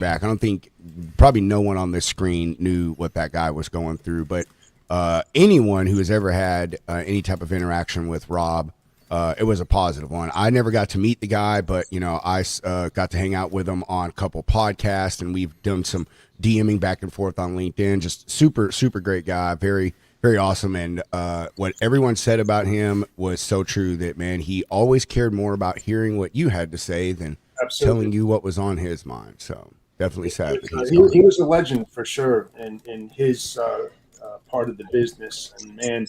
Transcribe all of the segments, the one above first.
back. I don't think probably no one on this screen knew what that guy was going through, but anyone who has ever had any type of interaction with Rob, it was a positive one. I never got to meet the guy, but I got to hang out with him on a couple podcasts, and we've done some DMing back and forth on LinkedIn. Just super, super great guy. Very, very awesome. And what everyone said about him was so true that, man, he always cared more about hearing what you had to say than telling you what was on his mind. So definitely sad that he's gone. He was a legend for sure in his part of the business. And man,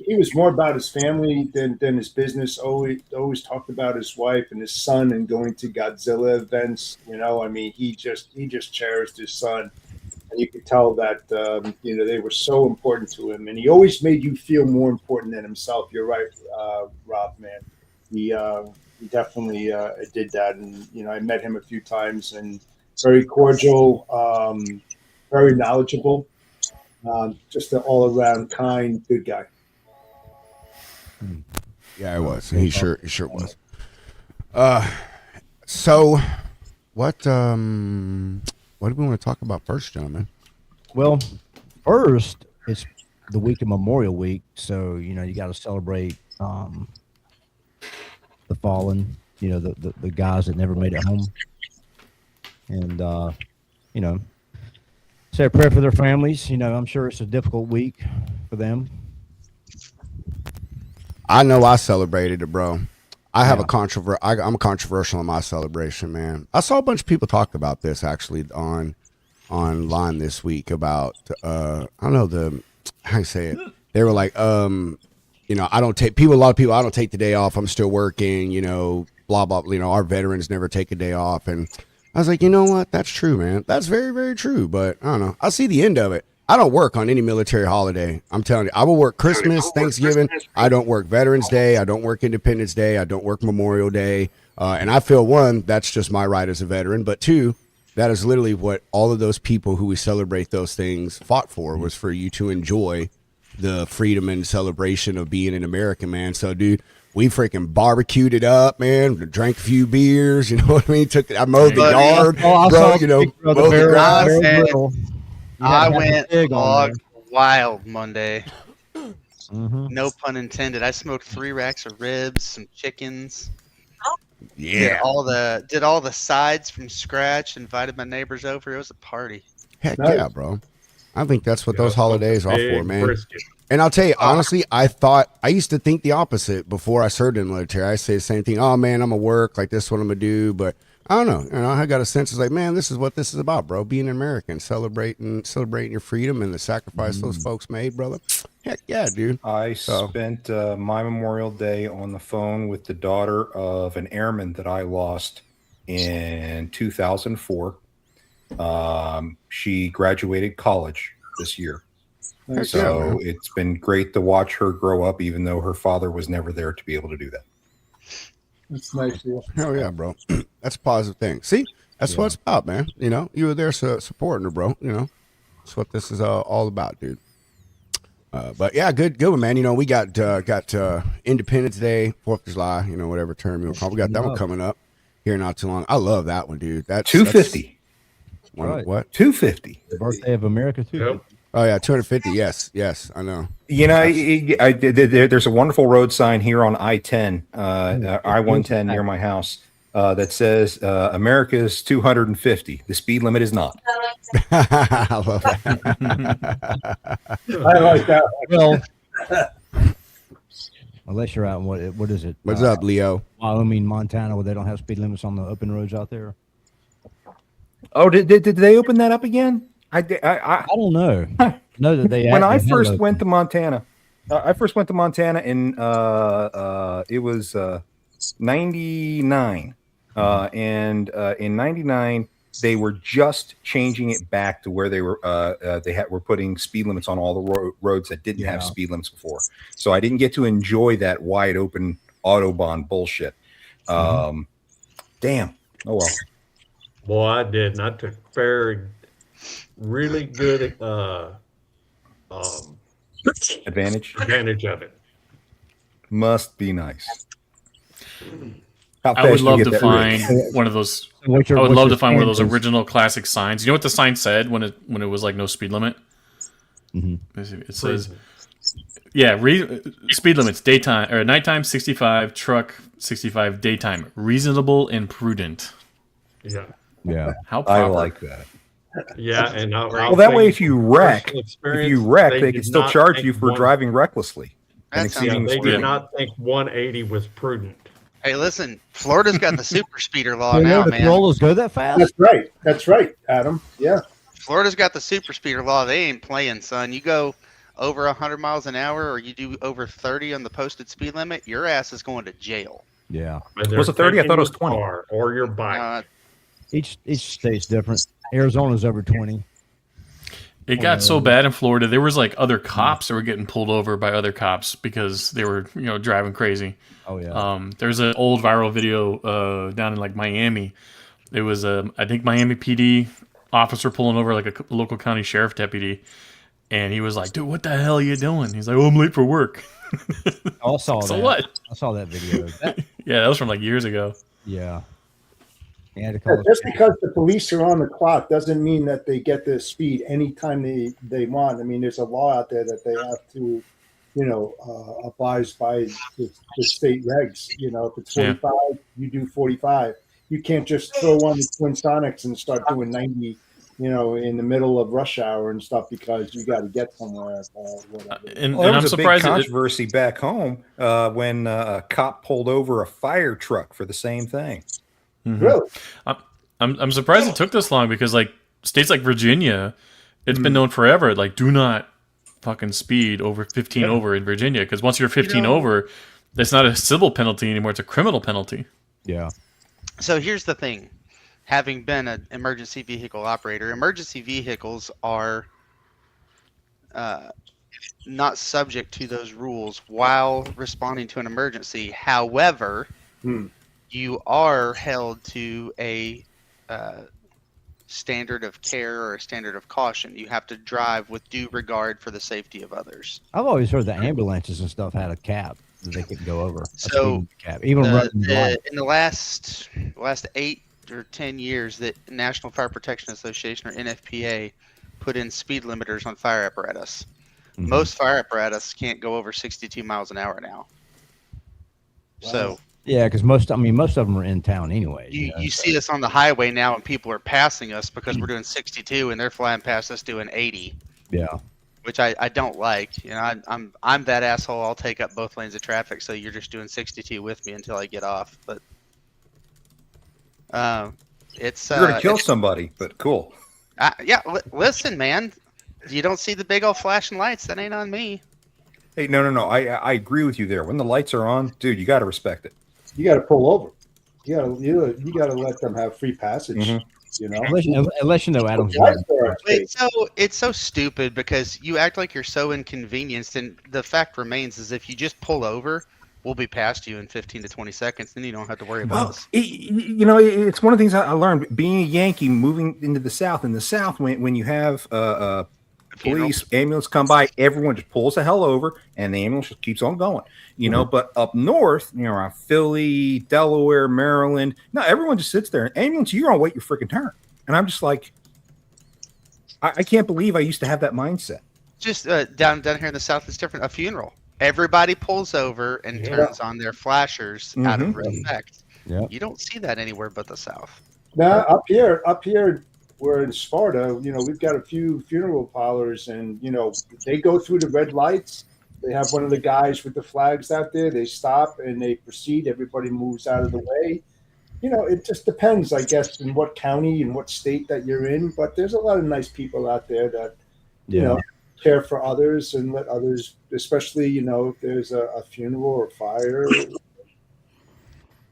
he was more about his family than his business. Always talked about his wife and his son and going to Godzilla events. He just cherished his son, and you could tell that they were so important to him. And he always made you feel more important than himself. You're right, Rob, man. He definitely did that, and I met him a few times, and very cordial, very knowledgeable, just an all-around kind, good guy. Yeah, it was. He sure was. So what do we want to talk about first, gentlemen? Well, first, it's the week of Memorial Week, so you got to celebrate the fallen, the guys that never made it home, and say a prayer for their families. I'm sure it's a difficult week for them. I know I celebrated it, bro. I have I'm controversial in my celebration, man. I saw a bunch of people talk about this actually online this week about I don't know how you say it. They were like, I don't take a lot of people. I don't take the day off. I'm still working. Blah blah. Our veterans never take a day off, and I was like, you know what? That's true, man. That's very, very true. But I don't know. I see the end of it. I don't work on any military holiday. I'm telling you, I will work Christmas, Thanksgiving. I don't work Veterans Day. I don't work Independence Day. I don't work Memorial Day. And I feel, one, that's just my right as a veteran. But two, that is literally what all of those people who we celebrate those things fought for, was for you to enjoy the freedom and celebration of being an American, man. So, dude, we freaking barbecued it up, man. Drank a few beers, you know what I mean? I mowed the yard, bro. Mowed the grass. I went wild Monday. No pun intended. I smoked 3 racks of ribs, some chickens. Yeah. Did all the sides from scratch. Invited my neighbors over. It was a party. Heck yeah, bro. I think that's what those holidays are for, man. Brisket. And I'll tell you, honestly, I used to think the opposite before I served in the military. I say the same thing. Oh, man, I'm going to work. Like, this is what I'm going to do. But I don't know. I got a sense it's like, man, this is what this is about, bro. Being an American, celebrating your freedom and the sacrifice those folks made, brother. Heck yeah, dude. I spent my Memorial Day on the phone with the daughter of an airman that I lost in 2004. She graduated college this year. So it's been great to watch her grow up, even though her father was never there to be able to do that. That's nice. Hell yeah, bro. That's a positive thing. See, that's what it's about, man. You were there supporting her, bro. That's what this is all about, dude. But yeah, good one, man. We got Independence Day, 4th of July, whatever term you call. We got that one coming up here not too long. I love that one, dude. That's 250. What? 250. The birthday of America, too. Yep. Oh yeah, 250. Yes, I know. There's a wonderful road sign here on I-10, I-110 near my house that says America's 250. The speed limit is not. I love that. I like that. Well, unless you're out in what is it? What's up, Leo? Wyoming, Montana, where they don't have speed limits on the open roads out there. Oh, did they open that up again? I don't know. I know that they. When I first went to Montana, in it was 99, and in 99 they were just changing it back to where they were were putting speed limits on all the roads that didn't have speed limits before. So I didn't get to enjoy that wide open Autobahn bullshit. Damn. Oh well. Boy, I did, and I took really good advantage of it. Must be nice. How I would fast you love get to that find rig? one of those. What's I your- would what's love your to find one of those standards? original classic signs. You know what the sign said when it was like no speed limit? Mhm. It says, yeah, speed limits daytime or nighttime 65, truck 65, daytime reasonable and prudent. Yeah. Yeah. How I proper. like that. Yeah, and Well, that way, if you wreck, personal if experience, you wreck, they did can still not charge think you for driving recklessly and That sounds Yeah, exceeding they speed. did not think 180 was prudent. Hey, listen, Florida's got the super speeder law You know now, the man. Corollas go that fast? That's right, Adam. Yeah. Florida's got the super speeder law. They ain't playing, son. You go over 100 miles an hour or you do over 30 on the posted speed limit, your ass is going to jail. Yeah. And they're Was it 30? I taking thought it was your 20. car or your bike. Each state's different. Arizona's over 20. It got so bad in Florida. There was like other cops that were getting pulled over by other cops because they were, driving crazy. Oh yeah. There's an old viral video down in like Miami. It was I think Miami PD officer pulling over like a local county sheriff deputy, and he was like, "Dude, what the hell are you doing?" He's like, "Oh, I'm late for work." I saw So that. what? I saw that video. Yeah, that was from like years ago. Yeah. He had to Yeah, call just because the police are on the clock doesn't mean that they get the speed anytime they want. I mean, there's a law out there that they have to, abide by the state regs. If it's 45, you do 45. You can't just throw on the Twin Sonics and start doing 90, in the middle of rush hour and stuff because you got to get somewhere. Whatever. And Well, there I'm was a big surprised. controversy back home when a cop pulled over a fire truck for the same thing. Really? I'm surprised it took this long because like states like Virginia, it's been known forever. Like, do not fucking speed over 15 over in Virginia because once you're 15 over, it's not a civil penalty anymore; it's a criminal penalty. Yeah. So here's the thing. Having been an emergency vehicle operator, emergency vehicles are not subject to those rules while responding to an emergency. However, you are held to a standard of care or a standard of caution. You have to drive with due regard for the safety of others. I've always heard the ambulances and stuff had a cap that they couldn't go over. So, cap, even running the light. in the last 8 or 10 years, the National Fire Protection Association, or NFPA, put in speed limiters on fire apparatus. Most fire apparatus can't go over 62 miles an hour now. Wow. So Yeah, because most of them are in town anyway. you see us on the highway now, and people are passing us because we're doing 62, and they're flying past us doing 80. Yeah. Which I don't like. I'm that asshole. I'll take up both lanes of traffic, so you're just doing 62 with me until I get off. But it's You're gonna kill somebody, but cool. listen, man. You don't see the big old flashing lights. That ain't on me. Hey, no. I agree with you there. When the lights are on, dude, you got to respect it. You got to pull over. You got to let them have free passage. Unless you know Adam's It's so stupid because you act like you're so inconvenienced, and the fact remains is if you just pull over, we'll be past you in 15 to 20 seconds, then you don't have to worry about us. It's one of the things I learned being a Yankee, moving into the South. In the South, when you have police ambulance come by, everyone just pulls the hell over, and the ambulance just keeps on going. But up north, around Philly, Delaware, Maryland, no, everyone just sits there. Ambulance, you're gonna wait your freaking turn, and I'm just like, I can't believe I used to have that mindset. Just down here in the South, it's different. A funeral, everybody pulls over and turns on their flashers out of respect. Yeah. You don't see that anywhere but the South. Now up here, we're in Sparta. We've got a few funeral parlors, and they go through the red lights. They have one of the guys with the flags out there. They stop and they proceed. Everybody moves out of the way. It just depends, I guess, in what county and what state that you're in. But there's a lot of nice people out there that, care for others and let others, especially, if there's a funeral or fire,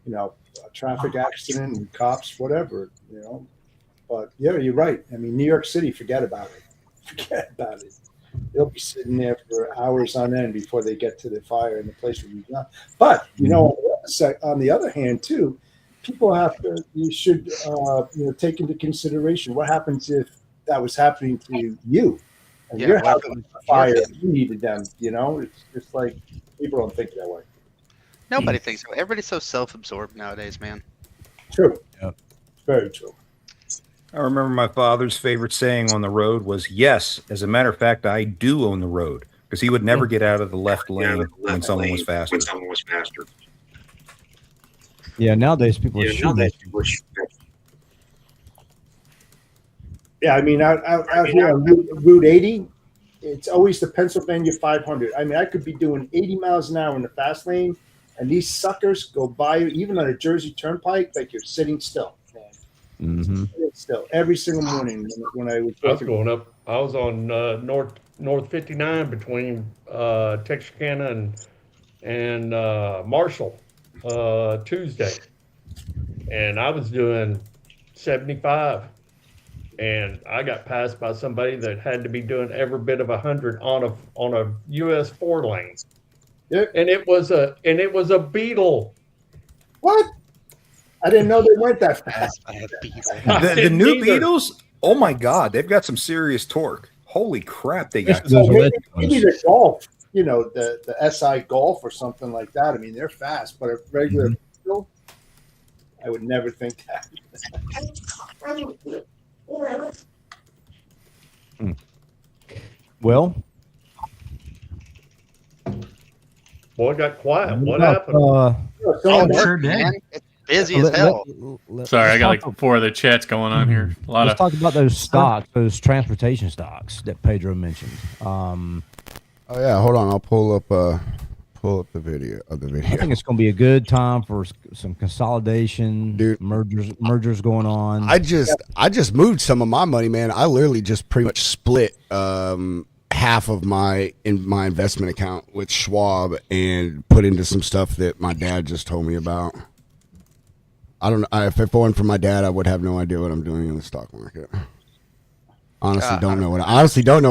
a traffic accident and cops, whatever, But yeah, you're right. I mean, New York City, forget about it. They'll be sitting there for hours on end before they get to the fire and the place will be gone. But on the other hand, too, people you should take into consideration what happens if that was happening to you and you're having a fire. You needed them. It's just like people don't think that way. Nobody thinks so. Everybody's so self-absorbed nowadays, man. True. Yep. Very true. I remember my father's favorite saying on the road was, "Yes, as a matter of fact, I do own the road," because he would never get out of the left lane when someone was faster. Yeah, nowadays people are shooting at you. Yeah, I mean, out here on Route 80, it's always the Pennsylvania 500. I mean, I could be doing 80 miles an hour in the fast lane, and these suckers go by you, even on a Jersey Turnpike, like you're sitting still, man. Mm-hmm. Sitting still every single morning when I was I was going up. I was on North 59 between Texarkana and Marshall Tuesday, and I was doing 75, and I got passed by somebody that had to be doing every bit of 100 on a US 4 lane. Yep. And it was a Beetle. What? I didn't know they went that fast. I had beat. The new Neither. Beetles, oh my God, they've got some serious torque. Holy crap, they got. Those Maybe, electric ones. maybe the Golf, the SI Golf or something like that. I mean, they're fast, but a regular Beetle, I would never think that. Well, Boy, it got quiet. What about, happened? Oh, Someone- sure did. man. It's busy as hell. Sorry, I got like 4 other chats going on here. A lot Let's of talk about those stocks, those transportation stocks that Pedro mentioned. Oh yeah, hold on. I'll pull up the video of the I video. think it's going to be a good time for some consolidation, Dude. mergers going on. I just moved some of my money, man. I literally just pretty much split half of my investment account with Schwab and put into some stuff that my dad just told me about. I don't know if it weren't for my dad, I would have no idea what I'm doing in the stock market. Honestly, don't know what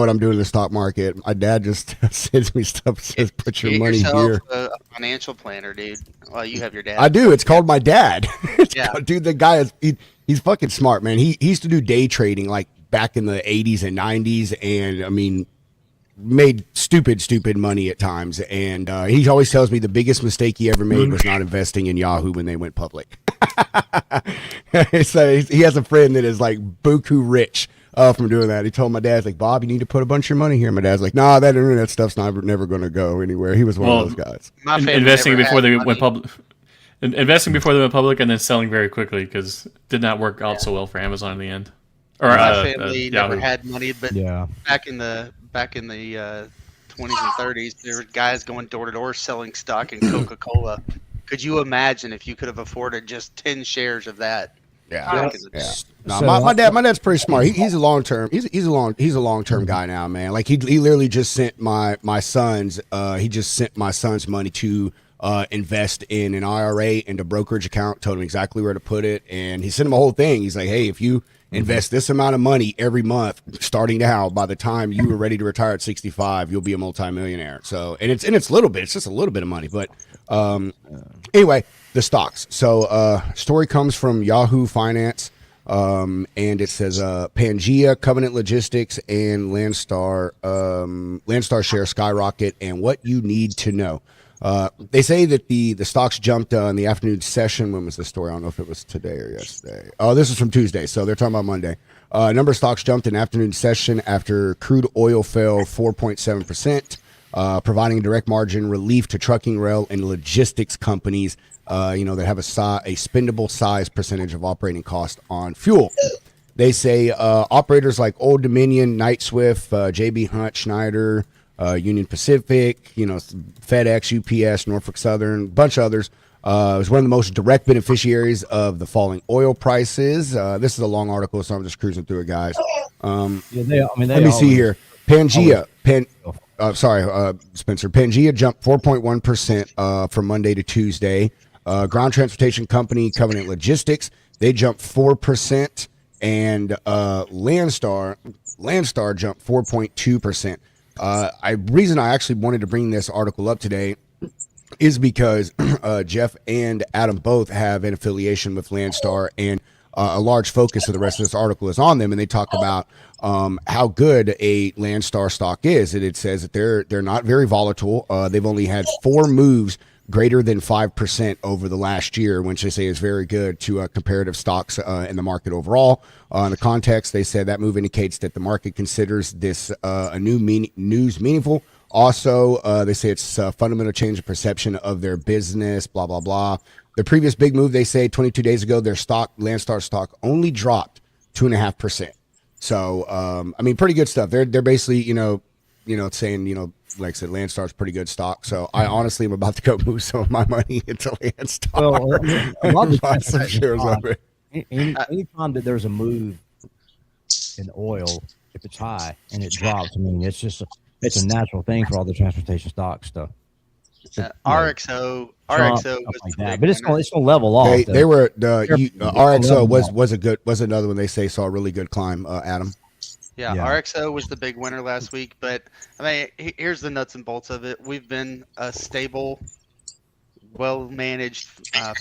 I'm doing in the stock market. My dad just sends me stuff, says put your Get money yourself here. a financial planner, dude. Well, you have your dad. I do. It's called my dad. Yeah. Dude, the guy is he's fucking smart, man. He used to do day trading like back in the 80s and 90s, and I mean, made stupid money at times. And he always tells me the biggest mistake he ever made was not investing in Yahoo when they went public. So he has a friend that is like buku rich from doing that. He told my dad, like, Bob, you need to put a bunch of your money here. My dad's like, nah, that internet stuff's never going to go anywhere. He was one of those guys. My family investing never before had they money. went public. Investing before they went public and then selling very quickly because it did not work out so well for Amazon in the end. Or My family never Yahoo. had money, but yeah. back in the 20s and 30s, there were guys going door to door selling stock in Coca-Cola. Could you imagine if you could have afforded just 10 shares of that? Yeah. back in the day? Yeah. No, So my dad's pretty smart. He's a long term. He's a long term guy now, man. Like he literally just sent my son's money to invest in an IRA and a brokerage account. Told him exactly where to put it, and he sent him a whole thing. He's like, hey, if you invest this amount of money every month, starting now, by the time you are ready to retire at 65, you'll be a multimillionaire. So, and it's little bit. It's just a little bit of money, but anyway, the stocks. So, story comes from Yahoo Finance. And it says Pangea, Covenant Logistics, and Landstar share skyrocket, and what you need to know. They say that the stocks jumped in the afternoon session. When was the story? I don't know if it was today or yesterday. Oh, this is from Tuesday, so they're talking about Monday. A number of stocks jumped in afternoon session after crude oil fell 4.7%, providing direct margin relief to trucking, rail, and logistics companies. That have a spendable size percentage of operating cost on fuel. They say operators like Old Dominion, Knight Swift, JB Hunt, Schneider, Union Pacific, FedEx, UPS, Norfolk Southern, a bunch of others, was one of the most direct beneficiaries of the falling oil prices. This is a long article, so I'm just cruising through it, guys. Yeah, Let me see here. Pangea, Spencer. Pangea jumped 4.1% from Monday to Tuesday. Ground transportation company Covenant Logistics, they jumped 4%, and Landstar jumped 4.2%. Reason I actually wanted to bring this article up today is because Jeff and Adam both have an affiliation with Landstar, and a large focus of the rest of this article is on them, and they talk about how good a Landstar stock is. And it says that they're not very volatile. They've only had 4 moves greater than 5% over the last year, which they say is very good to comparative stocks in the market overall. In the context, they said that move indicates that the market considers this a news meaningful. Also, they say it's a fundamental change of perception of their business, blah, blah, blah. The previous big move, they say 22 days ago, their stock, Landstar stock, only dropped 2.5%. So, I mean, pretty good stuff. They're basically, saying, like I said, Landstar's pretty good stock. So I honestly am about to go move some of my money into Landstar. Well, a lot of Buy some shares of it. anytime that there's a move in oil, if it's high and it drops, I mean, it's a natural thing for all the transportation stocks stuff. RXO Trump, was stuff like the that. big But it's winner. gonna level off. They were RXO level was another one they say saw a really good climb. Adam. Yeah, Yeah. RXO was the big winner last week, but I mean, here's the nuts and bolts of it. We've been a stable, well-managed,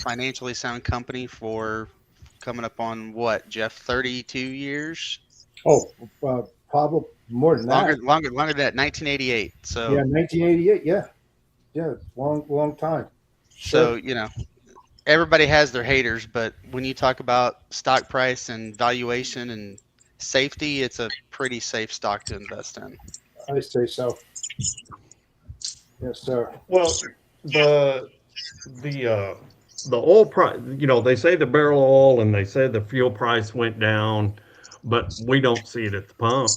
financially sound company for coming up on what, Jeff, 32 years? Oh, probably more than that. Longer than that, 1988. So, Yeah, 1988. Yeah, long time. so everybody has their haters, but when you talk about stock price and valuation and safety, it's a pretty safe stock to invest in. I say so. Yes, sir. Well, the oil price, they say the barrel of oil and they say the fuel price went down, but we don't see it at the pump.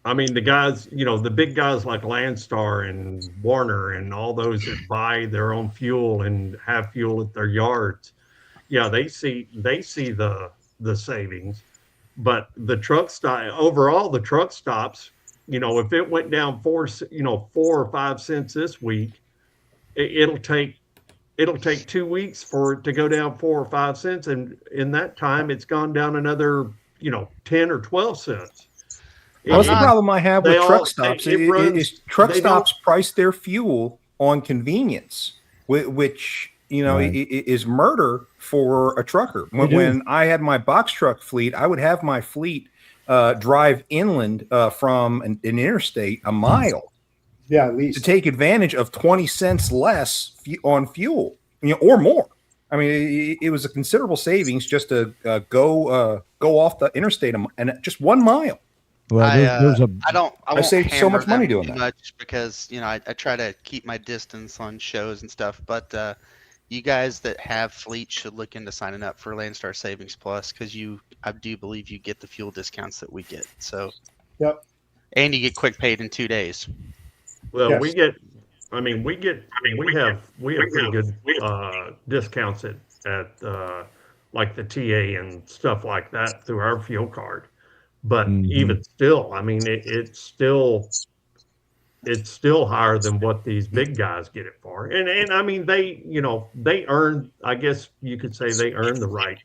I mean, the guys, the big guys like Landstar and Warner and all those that buy their own fuel and have fuel at their yards, yeah, they see the savings. But the truck stop overall, the truck stops, if it went down 4 or 5 cents this week, it'll take 2 weeks for it to go down 4 or 5 cents, and in that time, it's gone down another 10 or 12 cents. That's the problem I have with They all- truck stops. it runs- Truck they stops price their fuel on convenience, which Right. is murder for a trucker. When I had my box truck fleet, I would have my fleet drive inland from an interstate a mile Yeah, at to least. take advantage of 20 cents less on fuel, or more. I mean, it was a considerable savings just to go off the interstate and just 1 mile. Well, there's a I saved won't so much hammer money them doing too that. much because I try to keep my distance on shows and stuff. But you guys that have fleets should look into signing up for Landstar Savings Plus because I do believe you get the fuel discounts that we get. So, Yep. and you get quick paid in 2 days. Well, Yes. we have pretty good discounts at like the TA and stuff like that through our fuel card. But even still, I mean, it's still higher than what these big guys get it for. And I mean, they earn, I guess you could say they earn the right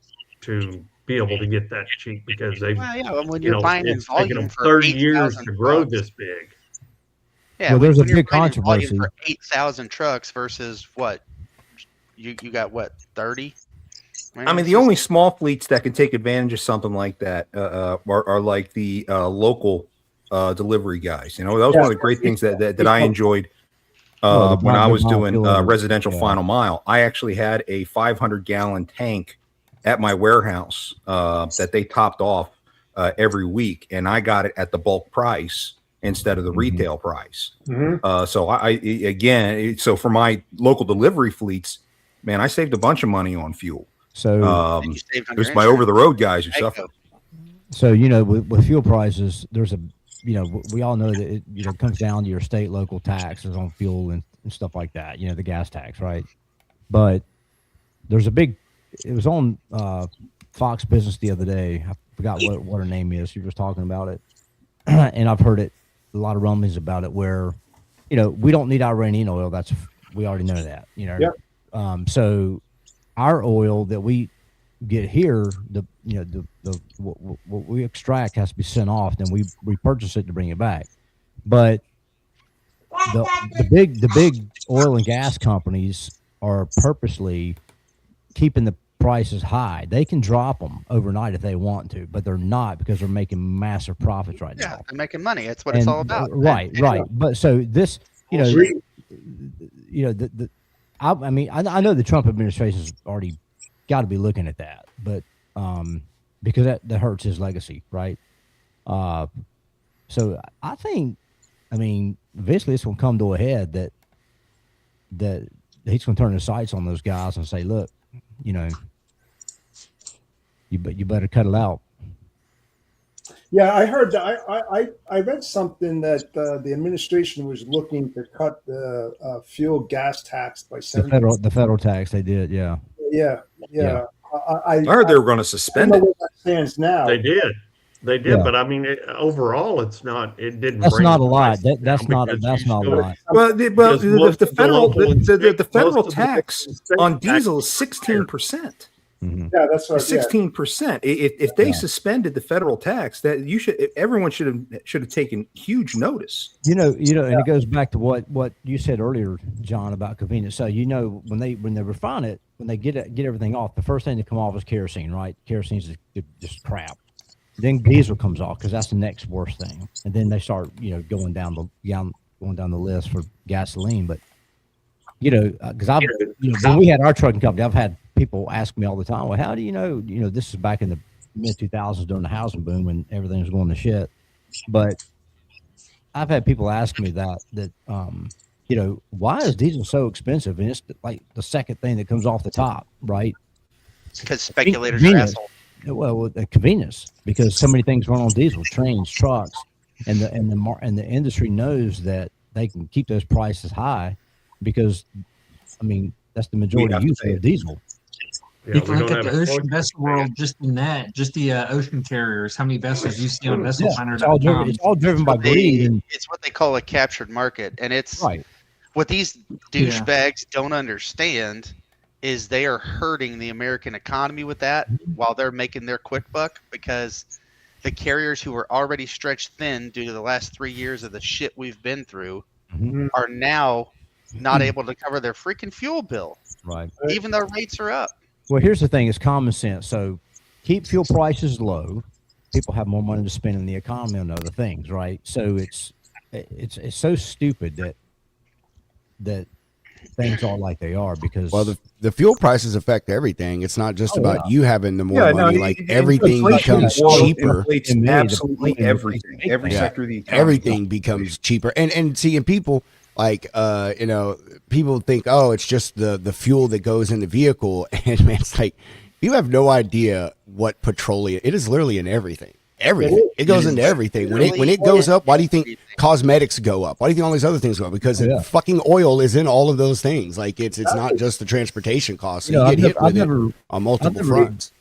to be able to get that cheap because they've, Well, yeah, when you're buying in it's taken volume them for 30 years 8,000 to grow trucks. this big. Yeah, Well, there's a when you're big buying in volume controversy. for 8,000 trucks versus what you got 30. I mean, the only small fleets that can take advantage of something like that are like the local delivery guys. That was one of the great things that I enjoyed Well, when I was doing fuel, residential yeah. final mile. I actually had a 500-gallon tank at my warehouse that they topped off every week, and I got it at the bulk price instead of the retail price. Mhm. So for my local delivery fleets, man, I saved a bunch of money on fuel. So And you saved on It was your my insurance. over-the-road guys who Geico. suffered. So with fuel prices, there's we all know that it comes down to your state local taxes on fuel and stuff like that. The gas tax, right? But there's it was on Fox Business the other day. I forgot what her name is. She was talking about it, and I've heard a lot of rumblings about it. Where we don't need Iranian oil. We already know that. Yep. So our oil that we get here, what we extract has to be sent off. Then we purchase it to bring it back. But the big oil and gas companies are purposely keeping the prices high. They can drop them overnight if they want to, but they're not because they're making massive profits right Yeah, now. they're making money. That's what it's all about. Right. But so this, Agreed. I mean, I know the Trump administration's already got to be looking at that, but because that hurts his legacy, right? So I think, I mean, eventually it's going to come to a head that he's going to turn his sights on those guys and say, look, you know, you better cut it out. Yeah, I heard that. I read something that the administration was looking to cut the fuel gas tax by 70%. The federal tax they did, yeah. Yeah. I heard they were going to I suspend don't know it. where that stands now. They did. Yeah. But I mean, overall, it's not. It didn't. That's bring not a the lot. price That's down not because that's you not a still- lot. Well, Because most the of the federal local and the state- federal most of the tax state on taxes diesel is are higher. 16%. Yeah, that's right. Yeah. 16%. If they Yeah. suspended the federal tax, that everyone should have taken huge notice. You know, and it goes back to what you said earlier, John, about convenience. So when they refine it, when they get everything off, the first thing to come off is kerosene, right? Kerosene's just crap. Then diesel comes off because that's the next worst thing, and then they start going down the list for gasoline. But because I've when we had our trucking company, I've had people ask me all the time, well, how do you know? This is back in the mid 2000s during the housing boom when everything was going to shit. But I've had people ask me that why is diesel so expensive? And it's like the second thing that comes off the top, right? Because speculators are Convenience. assholes. Well, the convenience, because so many things run on diesel, trains, trucks, and the industry knows that they can keep those prices high because, I mean, that's the majority have to use pay of it. diesel. Yeah, If you we look don't at the have a ocean choice. vessel world, just the ocean carriers, how many vessels you see on It's all vesselfinder.com? driven by greed. And, It's what they call a captured market, and it's right. what these douchebags don't understand is they are hurting the American economy with that while they're making their quick buck, because the carriers who are already stretched thin due to the last 3 years of the shit we've been through Mhm. are now not able to cover their freaking fuel bill, Right. even though rates are up. Well, here's the thing: it's common sense. So keep fuel prices low. People have more money to spend in the economy on other things, right? So it's so stupid that things are like they are because the fuel prices affect everything. It's not just Oh, about you having the more Yeah, no, money. Like everything becomes cheaper. It's In me, absolutely the- everything. Every Yeah. sector of the economy. Everything becomes cheaper. And see, and people like people think, oh, it's just the fuel that goes in the vehicle, and man, it's like you have no idea what petroleum. It is literally in everything. Everything. It goes into everything. When it goes up, why do you think cosmetics go up? Why do you think all these other things go up? Because Yeah. fucking oil is in all of those things. Like it's not just the transportation costs. So you get hit with it on multiple fronts.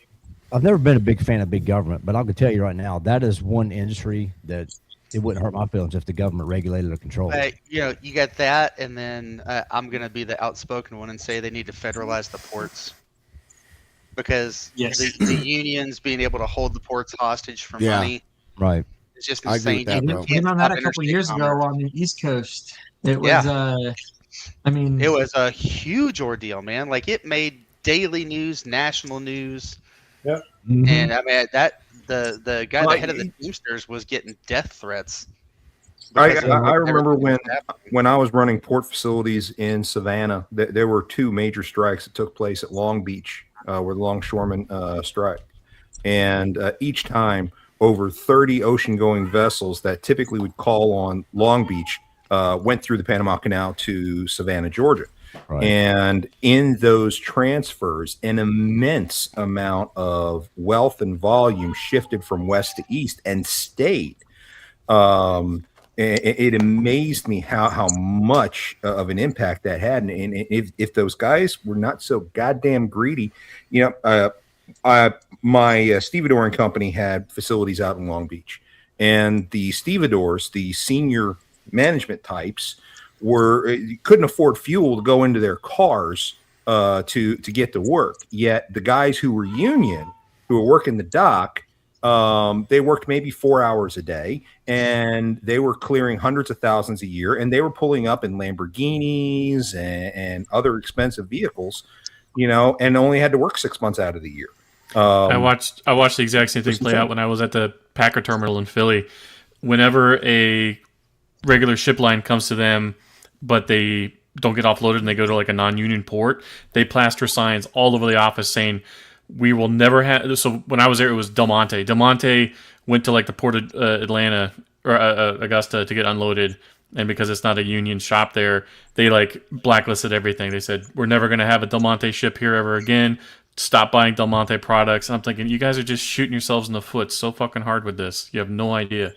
I've never been a big fan of big government, but I can tell you right now that is one industry that it wouldn't hurt my feelings if the government regulated or controlled it. But you got that, and then I'm gonna be the outspoken one and say they need to federalize the ports, because Yes. the unions being able to hold the ports hostage for Yeah. money Right. is just I agree insane. with that, You bro. We can't went on that stop a couple interstate years ago commerce. on the East Coast. It was, Yeah. I mean, It was a huge ordeal, man. Like it made daily news, national news, Mhm. and I mean that the guy, Well, the head of the Teamsters, was getting death threats. I because of remember everything that was happening. when I was running port facilities in Savannah, there were two major strikes that took place at Long Beach, where the longshoremen strike, and each time over 30 ocean-going vessels that typically would call on Long Beach went through the Panama Canal to Savannah, Georgia. Right. And in those transfers, an immense amount of wealth and volume shifted from west to east and stayed. It amazed me how much of an impact that had. And if those guys were not so goddamn greedy, my stevedoring company had facilities out in Long Beach, and the stevedores, the senior management types, couldn't afford fuel to go into their cars to get to work. Yet the guys who were union, who were working the dock, they worked maybe 4 hours a day, and they were clearing hundreds of thousands a year, and they were pulling up in Lamborghinis and other expensive vehicles, and only had to work 6 months out of the year. I watched the exact same thing play out when I was at the Packer terminal in Philly. Whenever a regular ship line comes to them, but they don't get offloaded and they go to like a non-union port, they plaster signs all over the office saying, "We will never have." So when I was there, it was Del Monte. Del Monte went to like the port of Atlanta or Augusta to get unloaded, and because it's not a union shop there, they like blacklisted everything. They said, "We're never going to have a Del Monte ship here ever again. Stop buying Del Monte products." And I'm thinking, you guys are just shooting yourselves in the foot so fucking hard with this. You have no idea.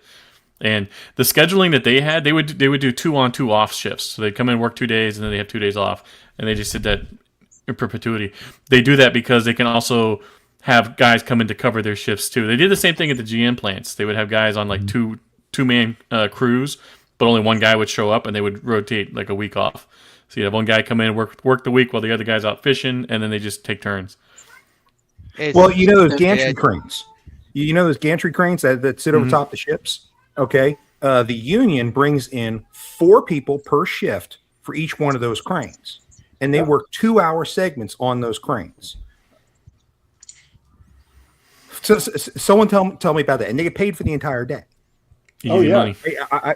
And the scheduling that they had, they would do 2 on 2 off shifts. So they'd come in, work 2 days, and then they have 2 days off, and they just did that in perpetuity. They do that because they can also have guys come in to cover their shifts too. They did the same thing at the GM plants. They would have guys on like two-man crews, but only one guy would show up, and they would rotate like a week off. So you have one guy come in, work the week while the other guy's out fishing, and then they just take turns. Well, you know those gantry cranes. You know those gantry cranes that sit over top the ships? Okay. The union brings in 4 people per shift for each one of those cranes. And they work 2-hour segments on those cranes. So someone tell me about that. And they get paid for the entire day. Easy money. I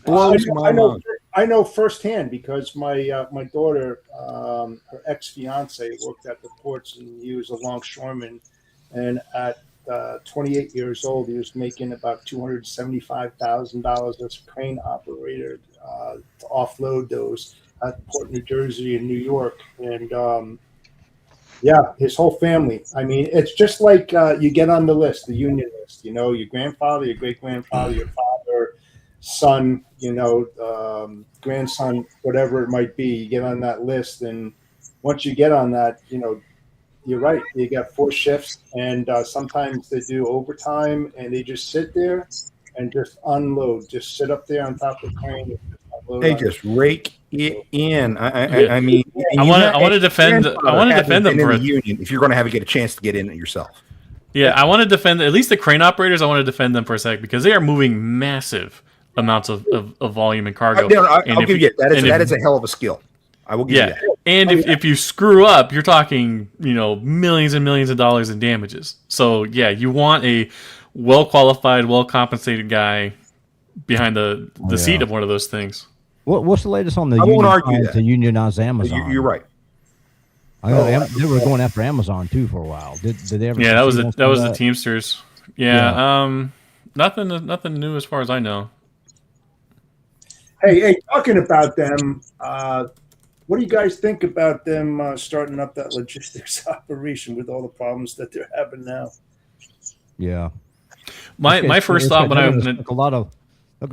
blows my mind. I know firsthand because my my daughter, her ex-fiance worked at the ports, and he was a longshoreman. And at 28 years old, he was making about $275,000 as a crane operator to offload those at Port New Jersey and New York. And yeah, his whole family. I mean, it's just like you get on the list, the union list. You know, your grandfather, your great-grandfather, your father, son, you know, grandson, whatever it might be. You get on that list, and once you get on that, you know, you're right. You got 4 shifts, and sometimes they do overtime, and they just sit there and just unload. Just sit up there on top of the crane. And just unload. They just rake it in. I mean, I want to defend them for the union if you're going to get a chance to get in it yourself. Yeah, I want to defend at least the crane operators. I want to defend them for a sec because they are moving massive amounts of volume and cargo. I'll give you that. That is a hell of a skill. I will give you that. And if you screw up, you're talking, you know, millions and millions of dollars in damages. So yeah, you want a well qualified, well compensated guy behind the seat of one of those things. What's the latest on the I won't argue union that. to unionize Amazon? You're right. I know they were going after Amazon too for a while. Did they ever? Yeah, that was the Teamsters. Yeah. Nothing new as far as I know. Hey, talking about them, what do you guys think about them starting up that logistics operation with all the problems that they're having now? Yeah. My first thought when they're gonna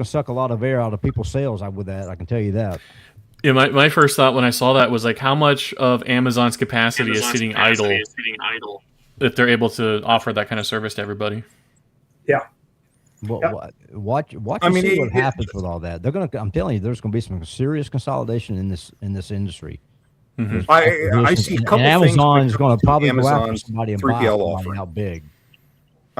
suck a lot of air out of people's sails with that. I can tell you that. Yeah, my first thought when I saw that was like, how much of Amazon's capacity is sitting idle if they're able to offer that kind of service to everybody? Yeah. Well, watch. See what happens with all that. They're gonna. I'm telling you, there's gonna be some serious consolidation in this industry. Mm-hmm. I see a couple and things. Amazon is going to probably go after Amazon's somebody and buy 3PL somebody. offering. How big?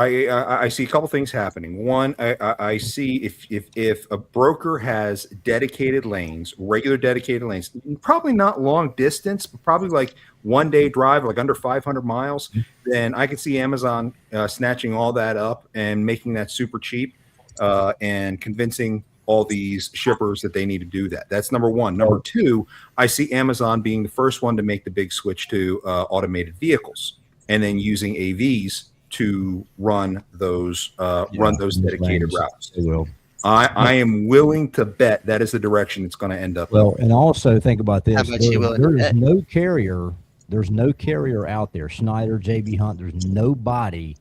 I see a couple things happening. One, I see if a broker has dedicated lanes, regular dedicated lanes, probably not long distance, but probably like 1 day drive, like under 500 miles, then I could see Amazon snatching all that up and making that super cheap and convincing all these shippers that they need to do that. That's number one. Number two, I see Amazon being the first one to make the big switch to automated vehicles and then using AVs to run those dedicated routes. They will. I am willing to bet that is the direction it's going to end up. Well, and also think about this: How much you willing to there's bet? no carrier. There's no carrier out there. Schneider, JB Hunt. There's nobody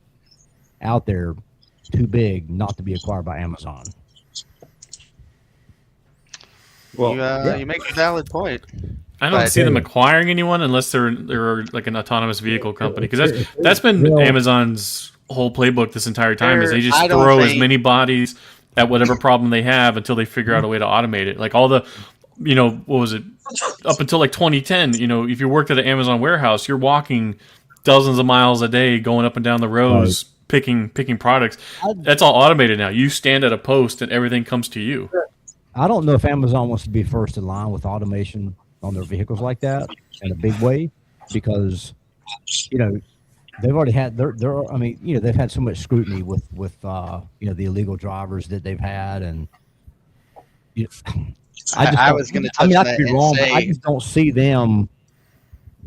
out there too big not to be acquired by Amazon. Well, you make a valid point. I don't But- see them acquiring anyone unless they're like an autonomous vehicle company, because that's been Amazon's whole playbook this entire time. Is they just I don't throw as think- many bodies at whatever problem they have until they figure out a way to automate it. Like all the, you know, what was it? Up until like 2010, you know, if you worked at an Amazon warehouse, you're walking dozens of miles a day going up and down the rows picking products. That's all automated now. You stand at a post and everything comes to you. I don't know if Amazon wants to be first in line with automation on their vehicles like that in a big way, because you know they've already had they've had so much scrutiny with the illegal drivers that they've had, and I was going to touch I that could be and wrong, but I say, just don't see them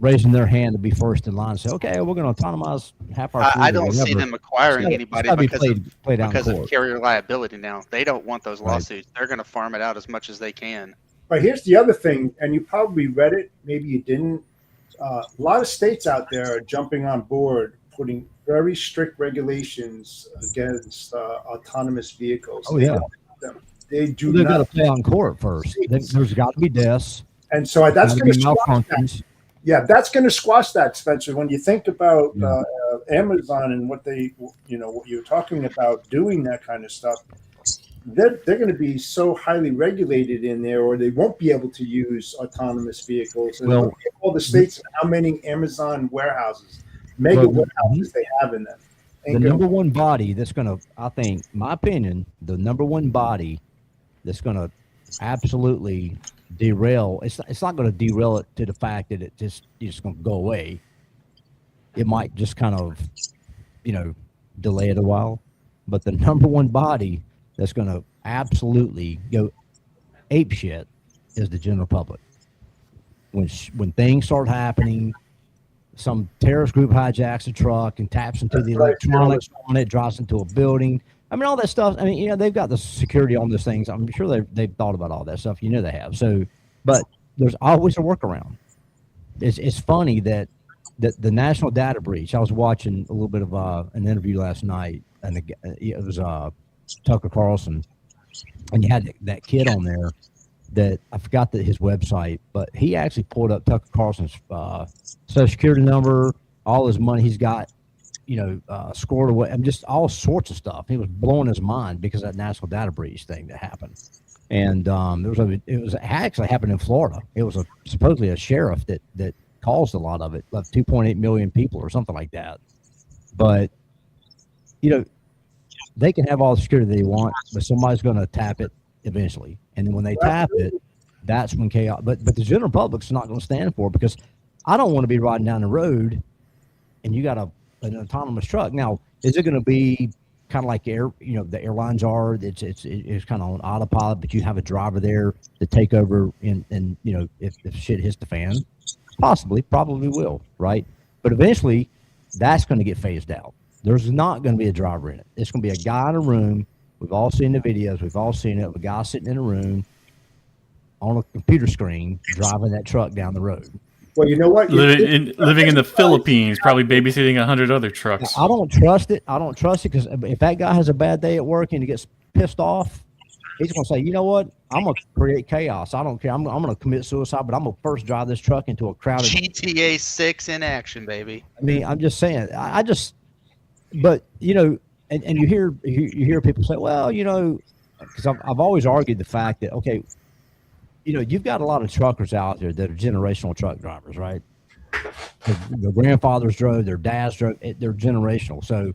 raising their hand to be first in line and say, okay, we're going to autonomize half our fleet I or don't see whatever. them acquiring It's anybody gotta be because played out in because of court. carrier liability now. They don't want those Right. lawsuits. They're going to farm it out as much as they can. But here's the other thing, and you probably read it, maybe you didn't. A lot of states out there are jumping on board, putting very strict regulations against autonomous vehicles. Oh, yeah. They do They've got to not. play out in court first. There's got to be deaths. And so that's Gotta going be to squash that. malfunctions. Yeah, that's going to squash that, Spencer. When you think about Amazon and what they, what you're talking about doing that kind of stuff, they're going to be so highly regulated in there, or they won't be able to use autonomous vehicles. And Well, look at all the states and how many Amazon warehouses, mega Well, warehouses they have in them. The number one body that's going to, I think, my opinion, the number one body that's going to absolutely derail. It's not going to derail it to the fact that it's just going to go away. It might just kind of, delay it a while. But the number one body that's going to absolutely go ape shit is the general public. When things start happening, some terrorist group hijacks a truck and taps into the electronics on it, drops into a building. I mean, all that stuff. I mean, they've got the security on those things. I'm sure they've thought about all that stuff. They have. So, but there's always a workaround. It's funny that the national data breach. I was watching a little bit of an interview last night, and it was Tucker Carlson, and you had that kid on there that I forgot his website, but he actually pulled up Tucker Carlson's social security number, all his money he's got, scored away, and just all sorts of stuff. He was blowing his mind because of that national data breach thing that happened. And it actually happened in Florida. It was supposedly a sheriff that caused a lot of it, like 2.8 million people or something like that. But they can have all the security they want, but somebody's going to tap it eventually. And then when they tap it, that's when chaos. But the general public's not going to stand for it, because I don't want to be riding down the road and you got an autonomous truck. Now, is it going to be kind of like the airlines are? It's kind of on autopilot, but you have a driver there to take over and if shit hits the fan, probably will, right? But eventually, that's going to get phased out. There's not going to be a driver in it. It's going to be a guy in a room. We've all seen the videos. We've all seen it. A guy sitting in a room on a computer screen driving that truck down the road. Well, you know what? Living in the Philippines, probably babysitting 100 other trucks. I don't trust it. Because if that guy has a bad day at work and he gets pissed off, he's going to say, you know what? I'm going to create chaos. I don't care. I'm going to commit suicide, but I'm going to first drive this truck into a crowded... GTA 6 in action, baby. I mean, I'm just saying. But, and you hear people say, well, because I've always argued the fact that, okay, you've got a lot of truckers out there that are generational truck drivers, right? Their grandfathers drove, their dads drove, they're generational. So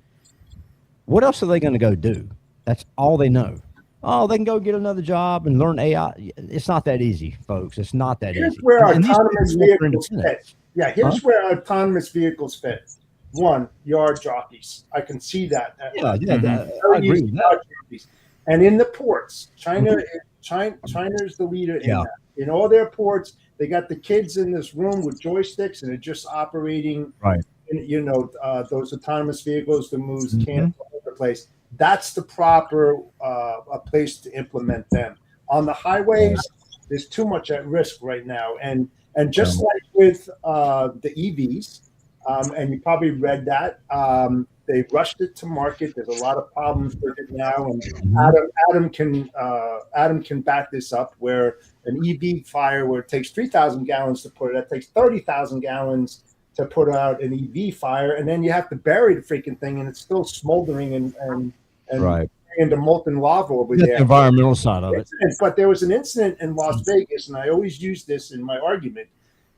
what else are they going to go do? That's all they know. Oh, they can go get another job and learn AI. It's not that easy, folks. It's not that Here's easy. where And these autonomous people are vehicles independent. fit. Yeah, here's where autonomous vehicles fit. One, yard jockeys. I can see that. Yeah, I Very agree used with yard that. jockeys. And in the ports, China is the leader in that. In all their ports, they got the kids in this room with joysticks, and they're just operating. Right. Those autonomous vehicles that moves cans all over the place. That's the proper a place to implement them. On the highways, there's too much at risk right now, and just like with the EVs. And you probably read that. They rushed it to market. There's a lot of problems with it now. And Adam can back this up, where an EV fire, where it takes 3,000 gallons to put it, that takes 30,000 gallons to put out an EV fire. And then you have to bury the freaking thing, and it's still smoldering and Right. into molten lava over That's there. the environmental side of it. But there was an incident in Las Vegas, and I always use this in my argument,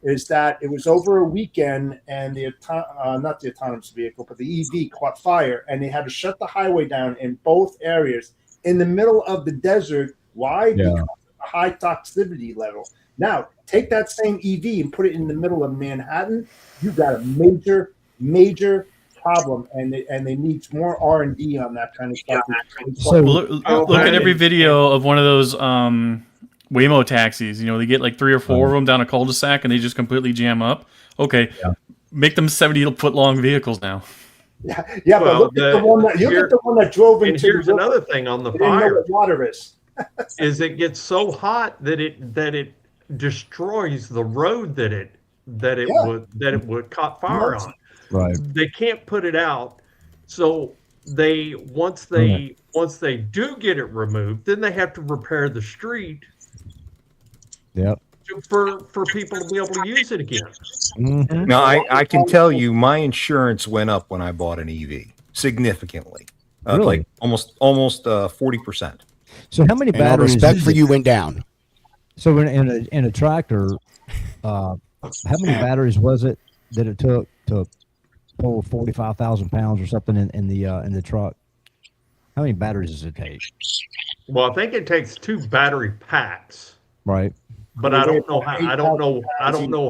is that it was over a weekend, and not the autonomous vehicle, but the EV caught fire, and they had to shut the highway down in both areas in the middle of the desert. Why? Because of the high toxicity level. Now, take that same EV and put it in the middle of Manhattan. You've got a major problem, and they need more R&D on that kind of stuff. So Look at every video of one of those Waymo taxis. You know, they get like 3 or 4 of them down a cul-de-sac and they just completely jam up. Okay, make them 70-foot long vehicles now. Yeah, but Well, look at the one that drove And into. here's the river. another thing on the They didn't know fire what water is. is it gets so hot that it destroys the road that it would caught fire on. Right. They can't put it out, so once they do get it removed, then they have to repair the street Yep. for people to be able to use it again. Mm-hmm. Now, I can tell you my insurance went up when I bought an EV significantly, Really? like almost 40%. So how many And all batteries? respect is for it? you went down. So in a tractor, how many batteries was it that it took to pull 45,000 pounds or something in the truck? How many batteries does it take? Well, I think it takes 2 battery packs, Right. but I don't know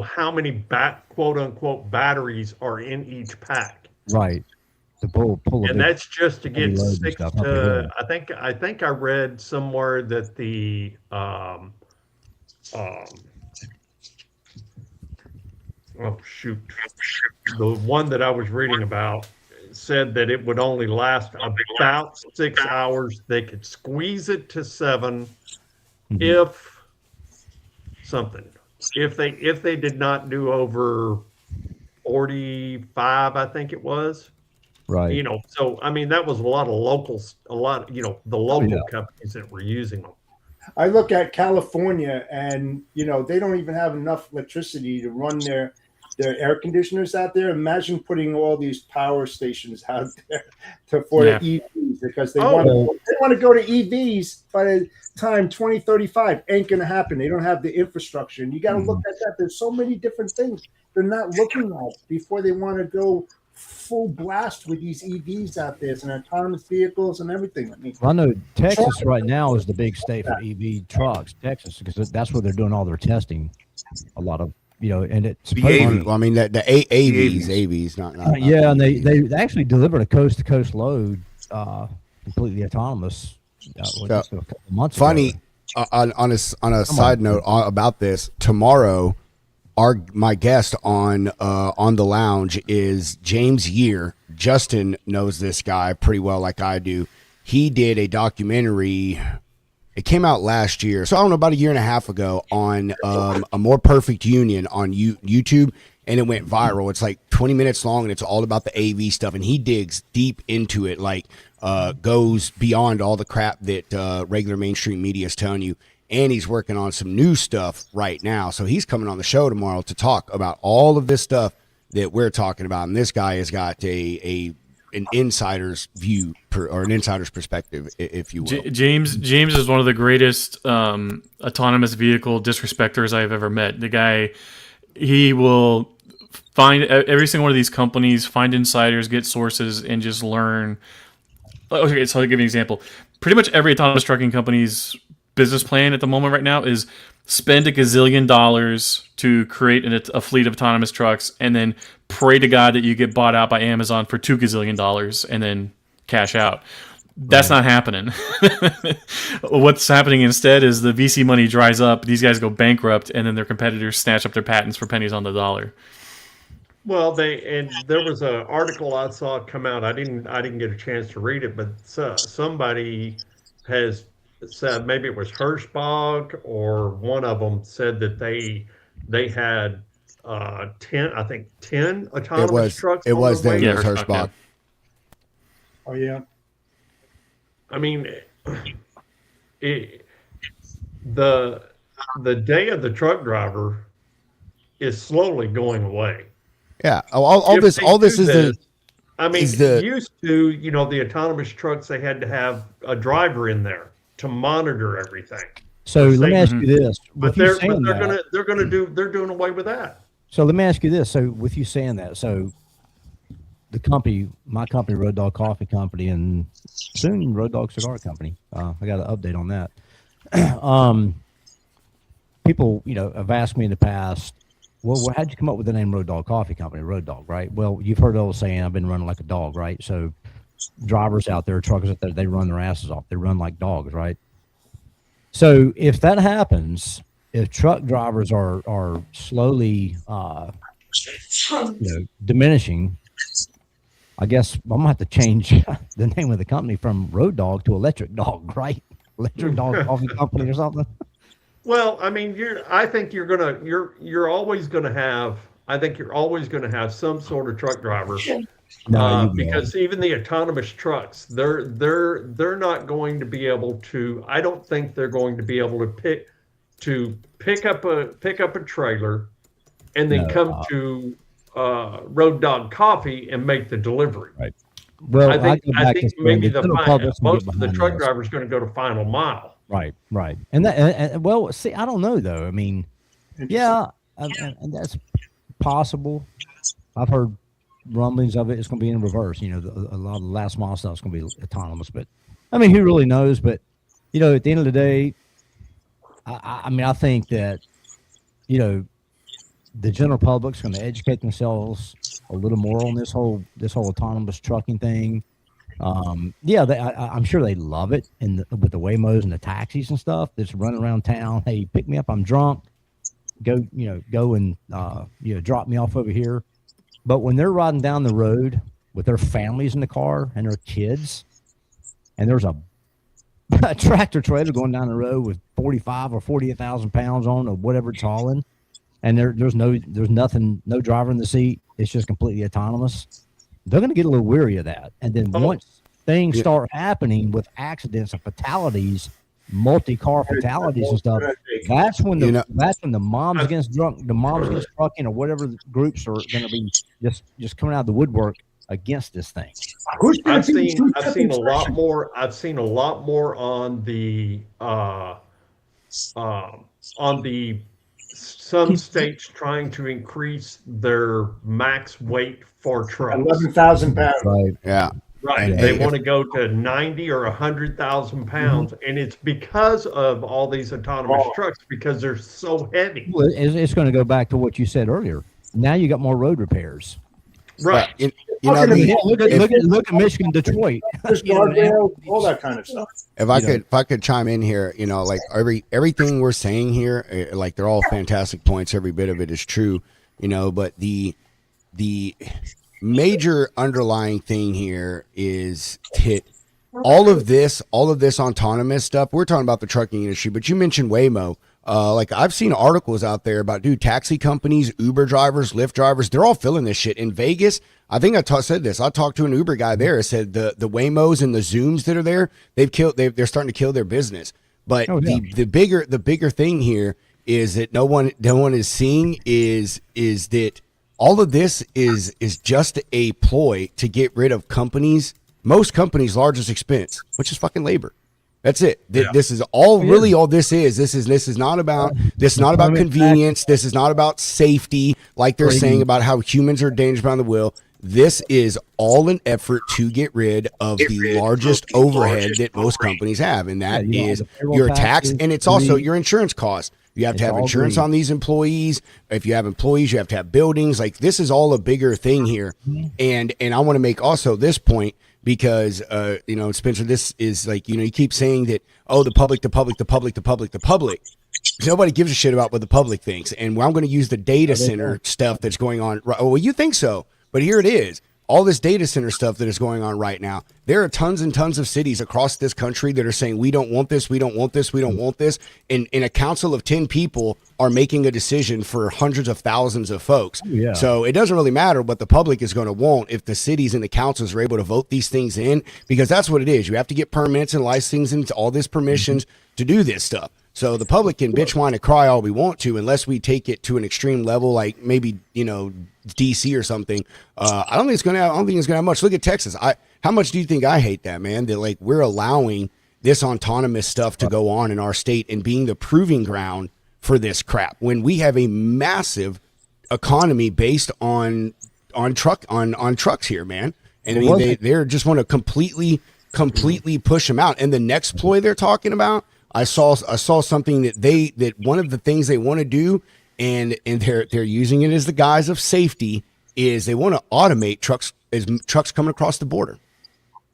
how many quote unquote batteries are in each pack. Right. To pull a And big, that's just to heavy get loads and 6 stuff up the to hill. I think I read somewhere that the oh shoot, the one that I was reading about said that it would only last about 6 hours. They could squeeze it to 7 Mhm. if they did not do over 45, I think it was. Right. You know, so I mean that was a lot of locals, the local yeah. companies that were using them. I look at California, and they don't even have enough electricity to run their air conditioners out there. Imagine putting all these power stations out there for Yeah. the EVs, because they Oh. want to go to EVs by the time 2035. Ain't going to happen. They don't have the infrastructure, and you got to look at that. There's so many different things they're not looking at before they want to go full blast with these EVs out there and autonomous vehicles and everything. I mean, Well, I know Texas right now is the big state for EV trucks, Texas, because that's where they're doing all their testing. A lot of, and it's The supposedly- AV. Well, I mean, the AVs, not yeah, and they actually delivered a coast to coast load, completely autonomous. Just a couple months Funny, ago. on a side note about this, tomorrow, my guest on the lounge is James Year. Justin knows this guy pretty well, like I do. He did a documentary. It came out last year, so I don't know, about a year and a half ago, on a More Perfect Union on YouTube, and it went viral. It's like 20 minutes long, and it's all about the AV stuff, and he digs deep into it, like goes beyond all the crap that regular mainstream media is telling you. And he's working on some new stuff right now, so he's coming on the show tomorrow to talk about all of this stuff that we're talking about. And this guy has got an insider's view or an insider's perspective, if you will. James is one of the greatest autonomous vehicle disrespecters I've ever met. The guy, he will find every single one of these companies, find insiders, get sources, and just learn. Okay, so I'll give you an example. Pretty much every autonomous trucking company's business plan at the moment right now is spend $1 gazillion to create a fleet of autonomous trucks, and then pray to God that you get bought out by Amazon for $2 gazillion and then cash out. That's not happening. What's happening instead is the VC money dries up, these guys go bankrupt, and then their competitors snatch up their patents for pennies on the dollar. Well, there was an article I saw come out. I didn't get a chance to read it, but somebody has said, maybe it was Hirschbach or one of them said that they had 10 autonomous trucks. It was them. Yeah, It was Hirschbach, Hirschbach. oh yeah. I mean, the day of the truck driver is slowly going away. Yeah. All If this they is do the. I mean, is the- used to, the autonomous trucks, they had to have a driver in there to monitor everything. So let me ask you this: But with you they're saying that, they're doing away with that. so let me ask you this: so with you saying that, so the company, my company, Road Dog Coffee Company, and soon Road Dog Cigar Company. I got an update on that. People, have asked me in the past, well, how'd you come up with the name Road Dog Coffee Company, Road Dog, right? Well, you've heard the old saying, I've been running like a dog, right? So drivers out there, truckers out there, they run their asses off. They run like dogs, right? So if that happens, if truck drivers are slowly, diminishing, I guess I'm gonna have to change the name of the company from Road Dog to Electric Dog, right? Electric Dog Coffee Company or something. Well, I mean, I think you're always gonna have. I think you're always gonna have some sort of truck driver. Because even the autonomous trucks, they're not going to be able to. I don't think they're going to be able to pick up a trailer, and then come to Road Dog Coffee and make the delivery. Right. Well, I think maybe most of the truck drivers drivers going to go to final mile. Right. And that, well, see, I don't know though. I mean, yeah, and that's possible. I've heard rumblings of it. It's going to be in reverse. You know, a lot of the last mile stuff is going to be autonomous. But I mean, who really knows? But you know, at the end of the day, I mean, I think that the general public's going to educate themselves a little more on this whole autonomous trucking thing. I'm sure they love it, and with the Waymos and the taxis and stuff that's running around town. Hey, pick me up. I'm drunk. Go and drop me off over here. But when they're riding down the road with their families in the car and their kids, and there's a tractor trailer going down the road with 45 or 48,000 pounds on, or whatever it's hauling, and there's nothing, no driver in the seat. It's just completely autonomous. They're going to get a little weary of that. And then once things start happening with accidents and fatalities, multi-car fatalities and stuff, that's when the moms against trucking, or whatever the groups are going to be just coming out of the woodwork against this thing. I've seen a lot more. I've seen a lot more on the some states trying to increase their max weight for trucks. 11,000 pounds. Right. Yeah. Right. They want to go to 90 or 100,000 pounds. And it's because of all these autonomous trucks, because they're so heavy. Well, it's going to go back to what you said earlier. Now you got more road repairs. Right. Look at Michigan, Detroit. All that kind of stuff. If I could chime in here, like everything we're saying here, like they're all fantastic points. Every bit of it is true, but the major underlying thing here is all of this autonomous stuff. We're talking about the trucking industry, but you mentioned Waymo. Like I've seen articles out there about taxi companies, Uber drivers, Lyft drivers. They're all feeling this shit in Vegas. I think I said this. I talked to an Uber guy there. Said the Waymos and the Zooms that are there, they're starting to kill their business. But the bigger thing here is that no one is seeing is that all of this is just a ploy to get rid of most companies' largest expense, which is fucking labor. That's it. This is all really all this is. This is not about convenience. This is not about safety, like they're saying about how humans are dangerous behind the wheel. This is all an effort to get rid of the largest overhead that most companies have, and that is your tax, and it's also your insurance cost. You have to have insurance on these employees. If you have employees, you have to have buildings. Like this is all a bigger thing here, and I want to make also this point. Because, Spencer, this is like, you keep saying that, the public. Nobody gives a shit about what the public thinks. And I'm going to use the data center stuff that's going on. Well, you think so, but here it is. All this data center stuff that is going on right now. There are tons and tons of cities across this country that are saying, we don't want this, we don't want this, we don't want this. And a council of 10 people are making a decision for hundreds of thousands of folks. Yeah. So it doesn't really matter what the public is going to want if the cities and the councils are able to vote these things in, because that's what it is. You have to get permits and licensing and all this permissions to do this stuff. So the public can bitch, whine, and cry all we want to, unless we take it to an extreme level, like maybe DC or something. I don't think it's gonna have much. Look at Texas. How much do you think I hate that, man? That like we're allowing this autonomous stuff to go on in our state and being the proving ground for this crap when we have a massive economy based on trucks here, man. And I mean they're just want to completely push them out. And the next ploy they're talking about. I saw something that one of the things they want to do, and they're using it as the guise of safety, is they want to automate trucks coming across the border.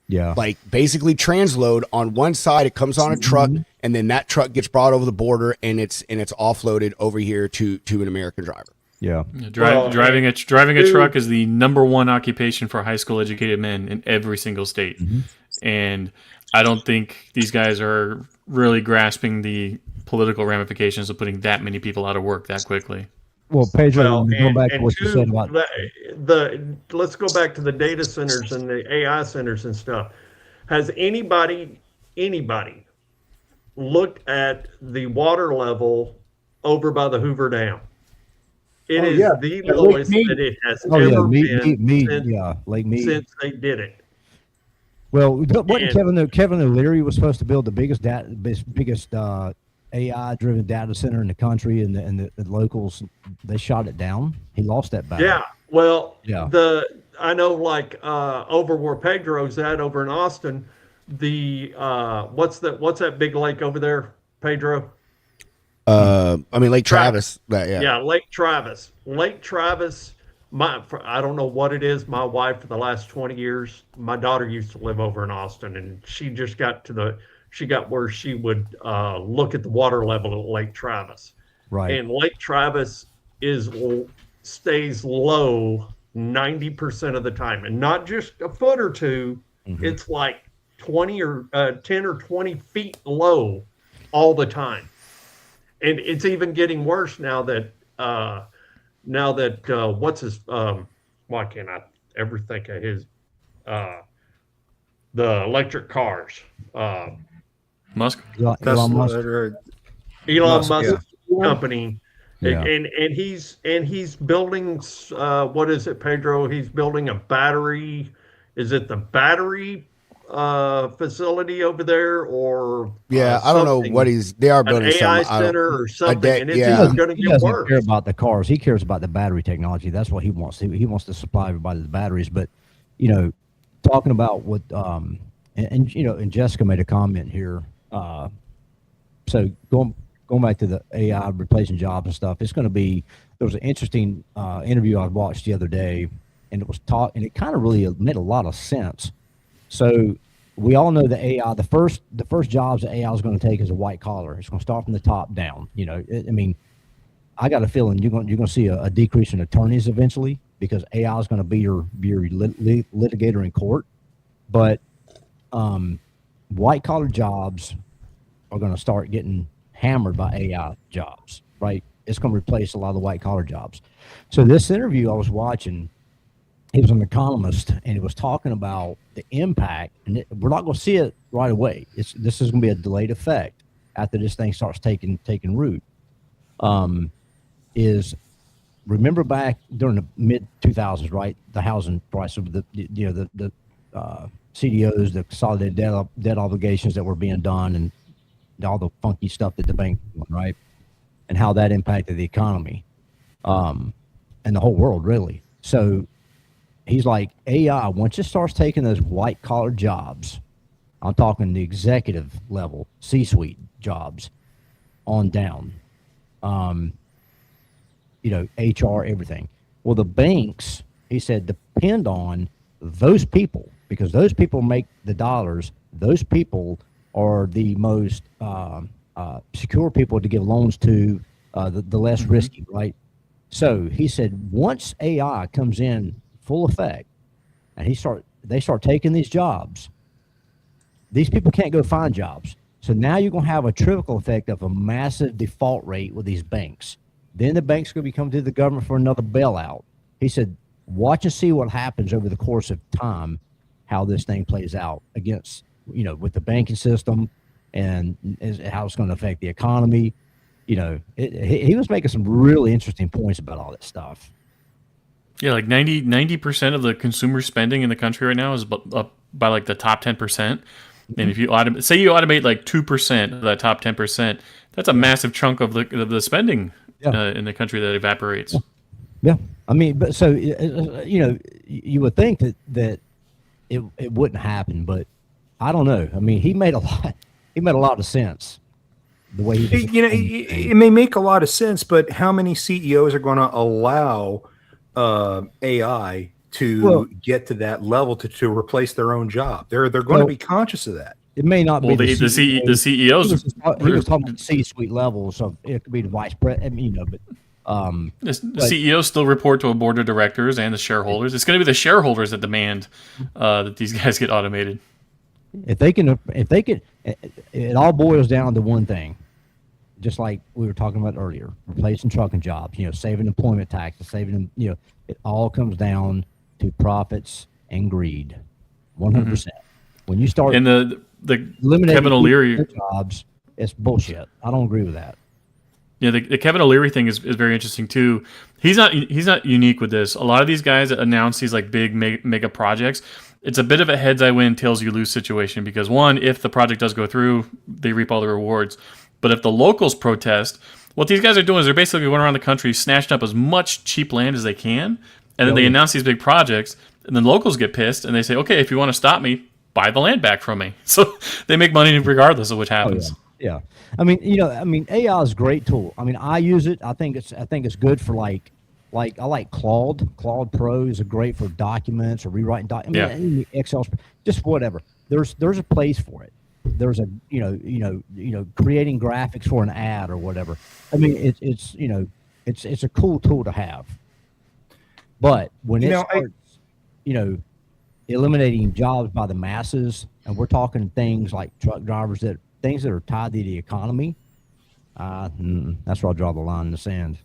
Yeah. Like basically transload on one side, it comes on a truck, and then that truck gets brought over the border and it's offloaded over here to an American driver. Yeah. Driving a truck is the number one occupation for high school educated men in every single state. And I don't think these guys are really grasping the political ramifications of putting that many people out of work that quickly. Well, Pedro, Well, going back to what you two, said about let's go back to the data centers and the AI centers and stuff. Has anybody looked at the water level over by the Hoover Dam? It is the lowest that it has ever been Lake Mead. since they did it. Well, wasn't Kevin O'Leary was supposed to build the biggest AI-driven data center in the country, and the locals, they shot it down. He lost that battle. Yeah, well, Yeah. I know, like over where Pedro's at, over in Austin, the what's that big lake over there, Pedro? I mean Lake Travis. Yeah, Lake Travis. Lake Travis. I don't know what it is. My wife, for the last 20 years, my daughter used to live over in Austin, and she just got where she would look at the water level at Lake Travis. Right. And Lake Travis stays low 90% of the time, and not just a foot or two. It's like 10 or 20 feet low all the time. And it's even getting worse now that what's his why can't I ever think of his the electric cars, Musk? Elon Musk. Elon Musk's company. Yeah. And he's building what is it, Pedro? He's building a battery. Is it the battery facility over there, or I don't know what they are building an AI some center or something, and it's He going to get doesn't worse. care about the cars. He cares about the battery technology. That's what he wants. He wants to supply everybody the batteries. But talking about what and Jessica made a comment here. So going back to the AI replacing jobs and stuff, there was an interesting interview I watched the other day, and it was taught, and it kind of really made a lot of sense. So we all know the AI, the first jobs that AI is going to take is a white collar. It's going to start from the top down. I got a feeling you're going to see a decrease in attorneys eventually, because AI is going to be your litigator in court. But white collar jobs are going to start getting hammered by AI jobs, right? It's going to replace a lot of the white collar jobs. So this interview I was watching, he was an economist, and he was talking about the impact, and we're not going to see it right away. This is going to be a delayed effect after this thing starts taking root. Is remember back during the mid 2000s, right? The housing price of the CDOs, the consolidated debt obligations that were being done, and all the funky stuff that the bank did, right? And how that impacted the economy, and the whole world, really. So he's like, AI, once it starts taking those white collar jobs, I'm talking the executive level, C-suite jobs on down, HR, everything. Well, the banks, he said, depend on those people, because those people make the dollars. Those people are the most secure people to give loans to, the less risky, right? So he said, once AI comes in full effect, and they start taking these jobs, these people can't go find jobs. So now you're going to have a trickle effect of a massive default rate with these banks. Then the bank's going to be coming to the government for another bailout. He said, watch and see what happens over the course of time, how this thing plays out against, with the banking system, and how it's going to affect the economy. He was making some really interesting points about all this stuff. Yeah, like 90% of the consumer spending in the country right now is up by like the top 10%. And if you automate like 2% of that top 10%, that's a massive chunk of the spending in the country that evaporates. Yeah, I mean, but so you would think that it wouldn't happen, but I don't know. I mean, he made a lot of sense. The way it may make a lot of sense, but how many CEOs are going to allow AI to get to that level to replace their own job? They're going to be conscious of that. it may not Well, be the CEOs. he was talking about C-suite levels, so it could be the vice president. But The CEOs still report to a board of directors and the shareholders. It's going to be the shareholders that demand that these guys get automated. if they can, it all boils down to one thing. Just like we were talking about earlier, replacing trucking jobs, saving employment taxes, saving them, it all comes down to profits and greed. 100%. When you start And the eliminating Kevin O'Leary jobs, it's bullshit. I don't agree with that. Yeah, the Kevin O'Leary thing is very interesting too. He's not unique with this. A lot of these guys that announce these like big mega projects, it's a bit of a heads I win, tails you lose situation because one, if the project does go through, they reap all the rewards. But if the locals protest, what these guys are doing is they're basically going around the country snatching up as much cheap land as they can, and then they announce these big projects, and then locals get pissed and they say, okay, if you want to stop me, buy the land back from me. So they make money regardless of what happens. Yeah. I mean, AI is a great tool. I mean, I use it. I think it's good for like I like Claude. Claude Pro is great for documents or rewriting Excel, just whatever. There's a place for it. There's a creating graphics for an ad or whatever. I mean, it's a cool tool to have. But when it starts, eliminating jobs by the masses, and we're talking things like truck drivers, things that are tied to the economy, that's where I'll draw the line in the sand.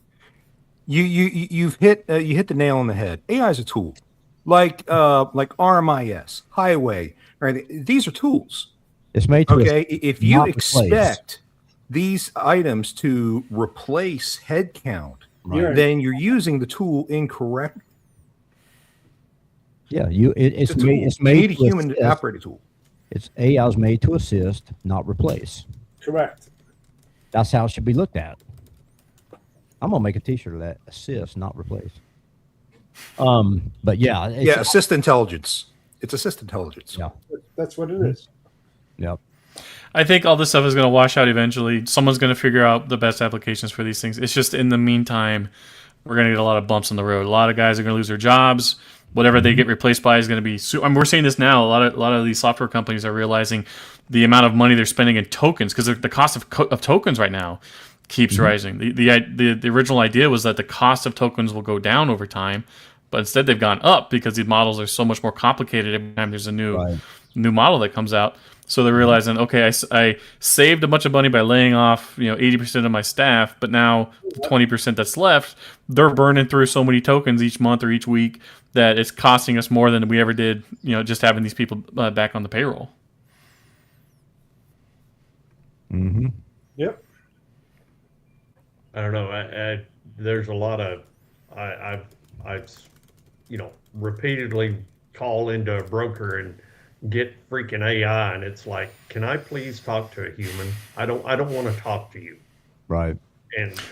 You hit the nail on the head. AI is a tool, like RMIS, highway, right? These are tools. It's made to if you expect these items to replace headcount, then you're using the tool incorrect. Yeah, it's made a human operated tool. It's AI is made to assist, not replace. Correct. That's how it should be looked at. I'm gonna make a T-shirt of that: assist, not replace. But yeah, assist intelligence. It's assist intelligence. Yeah, that's what it is. Yep. I think all this stuff is going to wash out eventually. Someone's going to figure out the best applications for these things. It's just in the meantime, we're going to get a lot of bumps in the road. A lot of guys are going to lose their jobs. Whatever they get replaced by is going to be. We're seeing this now. A lot of these software companies are realizing the amount of money they're spending in tokens because the cost of tokens right now keeps rising. The original idea was that the cost of tokens will go down over time, but instead they've gone up because these models are so much more complicated every time there's a new model that comes out. So they're realizing, okay, I saved a bunch of money by laying off 80% of my staff, but now the 20% that's left, they're burning through so many tokens each month or each week that it's costing us more than we ever did, just having these people back on the payroll. Mm-hmm. Yep. I don't know. There's a lot of I've repeatedly call into a broker and get freaking AI, and it's like, can I please talk to a human? I don't want to talk to you. Right.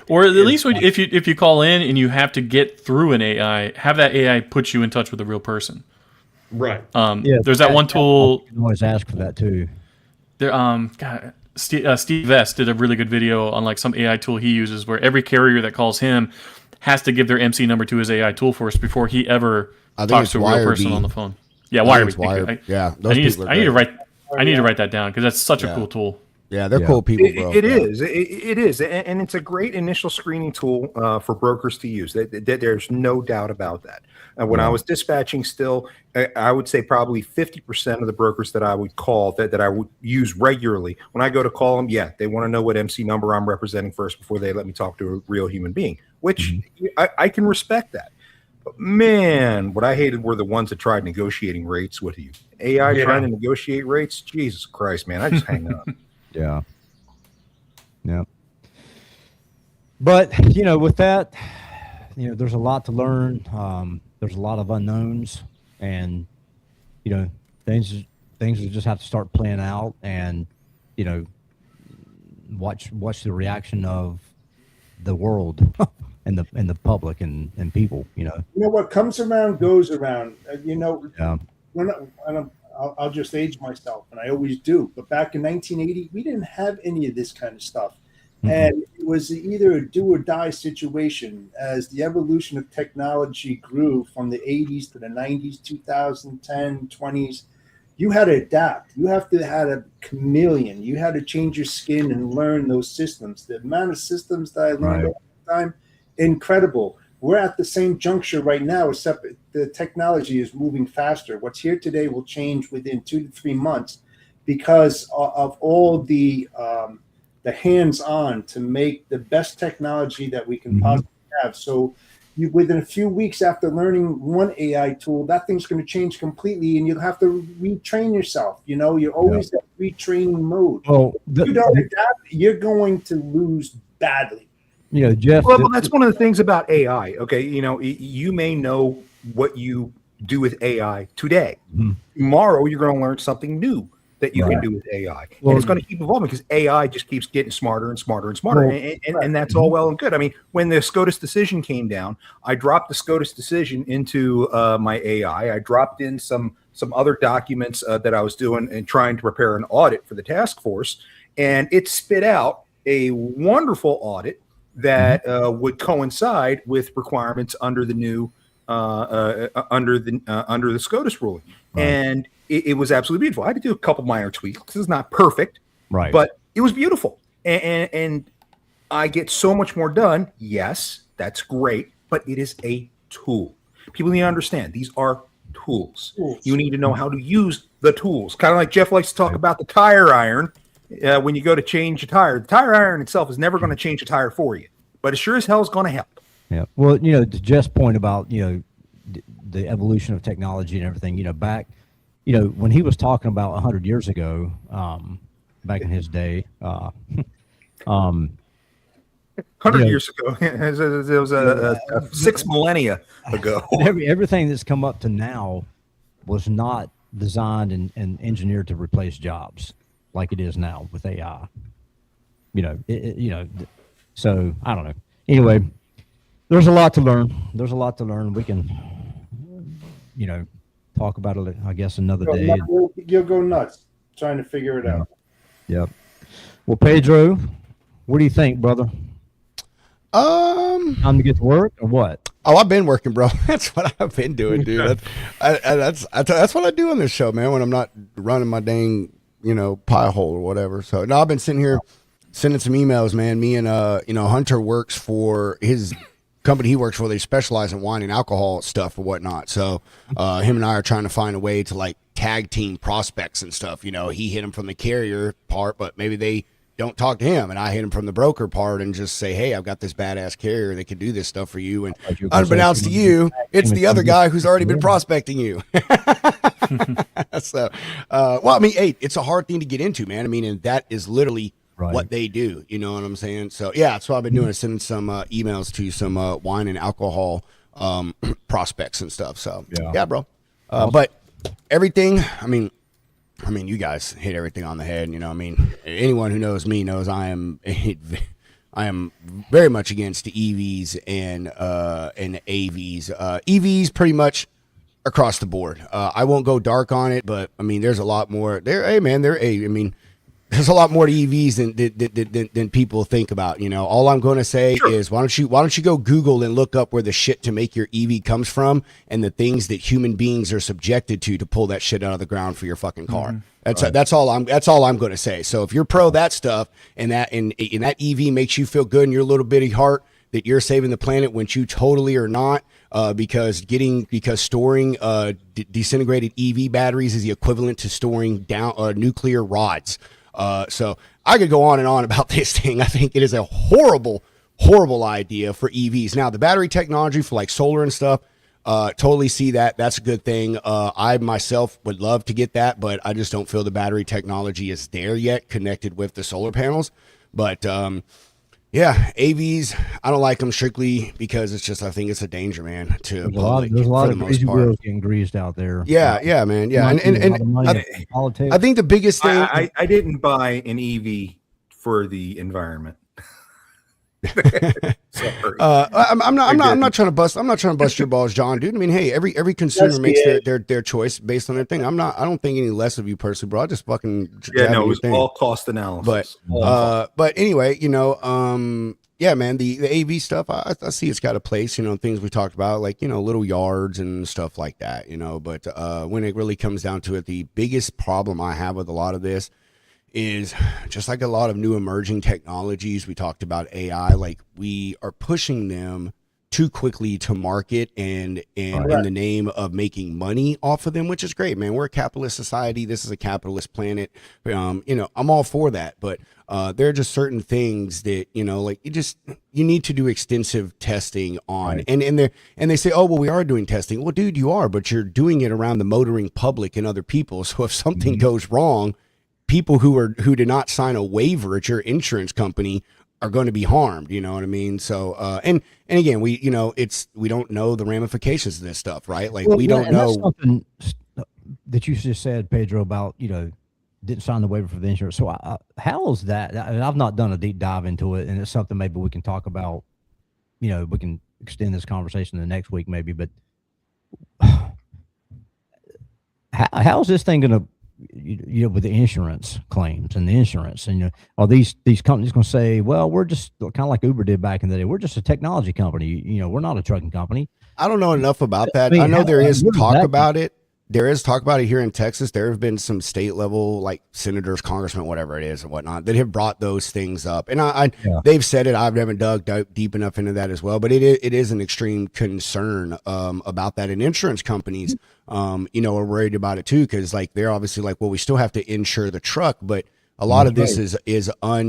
Or at least if you call in and you have to get through an AI, have that AI put you in touch with a real person. Right. There's that one tool. You can always ask for that too. There, Steve Vest did a really good video on like some AI tool he uses where every carrier that calls him has to give their MC number to his AI tool force before he ever talks to a real person on the phone. Yeah, Wirebee. I need to write that down because that's such a cool tool. Yeah, they're cool people, bro. It is, and it's a great initial screening tool for brokers to use. There's no doubt about that. When I was dispatching, still, I would say probably 50% of the brokers that I would call that I would use regularly. When I go to call them, they want to know what MC number I'm representing first before they let me talk to a real human being, which I can respect that. But man, what I hated were the ones that tried negotiating rates with you. AI trying to negotiate rates? Jesus Christ, man, I just hang up. Yeah. But, with that, there's a lot to learn. There's a lot of unknowns, and, things will just have to start playing out and, watch the reaction of the world and the public and people, what comes around goes around. I'll just age myself, and I always do. But back in 1980, we didn't have any of this kind of stuff. And it was either a do or die situation. As the evolution of technology grew from the 80s to the 90s, 2010, 20s, you had to adapt. You have to have a chameleon. You had to change your skin and learn those systems. The amount of systems that I learned over time, incredible. We're at the same juncture right now, except the technology is moving faster. What's here today will change within 2 to 3 months because of all the hands-on to make the best technology that we can possibly have. So within a few weeks after learning one AI tool, that thing's going to change completely, and you'll have to retrain yourself. You know, you're always in retraining mode. Well, If you don't adapt, you're going to lose badly. you know, Jeff. Well, that's one of the things about AI. Okay, you know, you may know what you do with AI today. Tomorrow, you're going to learn something new that you can do with AI, Well, and it's going to keep evolving because AI just keeps getting smarter and smarter and smarter, and that's all well and good. I mean, when the SCOTUS decision came down, I dropped the SCOTUS decision into my AI. I dropped in some other documents that I was doing and trying to prepare an audit for the task force, and it spit out a wonderful audit that would coincide with requirements under the new under the SCOTUS ruling, and it was absolutely beautiful. I had to do a couple minor tweaks because it's not perfect, Right. but it was beautiful, and I get so much more done. Yes, that's great, but it is a tool. People need to understand these are tools. You need to know how to use the tools. Kind of like Jeff likes to talk about the tire iron. When you go to change a tire, the tire iron itself is never going to change a tire for you, but it sure as hell is going to help. Yeah. Well, you know, to Jeff's point about, you know, the evolution of technology and everything, you know, back, you know, when he was talking about 100 years ago, back in his day, 100 years ago, it was a 6 millennia ago. everything that's come up to now was not designed and engineered to replace jobs like it is now with AI. You know, you know, so I don't know. Anyway, there's a lot to learn. There's a lot to learn. We can, you know, talk about it, I guess, another day. You'll go nuts trying to figure it out. Yep. Well, Pedro, what do you think, brother? Time to get to work or what? Oh, I've been working, bro. That's what I've been doing, dude. That's what I do on this show, man. When I'm not running my dang, you know, pie hole or whatever. So no, I've been sitting here sending some emails, man. Me and you know, Hunter works for his company he works for. They specialize in wine and alcohol stuff or whatnot. So him and I are trying to find a way to like tag team prospects and stuff. You know, he hit him from the carrier part, but maybe they don't talk to him, and I hit him from the broker part and just say, hey, I've got this badass carrier that can do this stuff for you. And unbeknownst to you, it's the other guy who's already been prospecting you. So, well, I mean, hey, it's a hard thing to get into, man. I mean, and that is literally what they do. You know what I'm saying? So, yeah, that's what I've been doing, is sending some emails to some wine and alcohol prospects and stuff. So, yeah bro. But everything, I mean, you guys hit everything on the head. You know, I mean, anyone who knows me knows I am very much against the EVs and AVs. EVs pretty much across the board. I won't go dark on it, but I mean, there's a lot more there. Hey, man, I mean, there's a lot more to EVs than people think about. You know, all I'm going to say is why don't you go Google and look up where the shit to make your EV comes from and the things that human beings are subjected to pull that shit out of the ground for your fucking car. That's all I'm going to say. So if you're pro that stuff and that EV makes you feel good in your little bitty heart that you're saving the planet, when you totally are not, because storing disintegrated EV batteries is the equivalent to storing down nuclear rods. So I could go on and on about this thing. I think it is a horrible idea for EVs. Now, the battery technology for like solar and stuff, totally see that. That's a good thing. I myself would love to get that, but I just don't feel the battery technology is there yet connected with the solar panels. But, yeah, AVs, I don't like them strictly because it's just, I think it's a danger, man, to There's a lot of crazy wheels getting greased out there. Yeah, man. Yeah. And I think the biggest thing, I didn't buy an EV for the environment. Sorry. I'm not trying to bust your balls, John, dude. I mean, hey, every consumer makes their choice based on their thing. I don't think any less of you personally, bro. I just fucking it was all cost analysis. But anyway, you know, yeah, man, the AV stuff, I see it's got a place, things we talked about, like, little yards and stuff like that, but when it really comes down to it, the biggest problem I have with a lot of this is just like a lot of new emerging technologies. We talked about AI, like we are pushing them too quickly to market and in the name of making money off of them, which is great, man. We're a capitalist society. This is a capitalist planet. I'm all for that, but there are just certain things that, like you need to do extensive testing on, and they say, oh, well, we are doing testing. Well, dude, you are, but you're doing it around the motoring public and other people. So if something goes wrong, people who did not sign a waiver at your insurance company are going to be harmed. You know what I mean? So, and again, we don't know the ramifications of this stuff, right? Like we don't know. That's something that you just said, Pedro, about, didn't sign the waiver for the insurance. So how is that? I mean, I've not done a deep dive into it, and it's something maybe we can talk about, we can extend this conversation the next week maybe, but how is this thing going to, with the insurance claims and the insurance, and are these companies going to say, well, we're just kind of like Uber did back in the day, we're just a technology company, we're not a trucking company? I don't know enough about that. I know there is talk about it. There is talk about it here in Texas. There have been some state level, like senators, congressmen, whatever it is and whatnot, that have brought those things up. And they've said it. I've never dug deep enough into that as well. But it is an extreme concern about that. And insurance companies, are worried about it too, because like they're obviously like, well, we still have to insure the truck, but a lot of this is I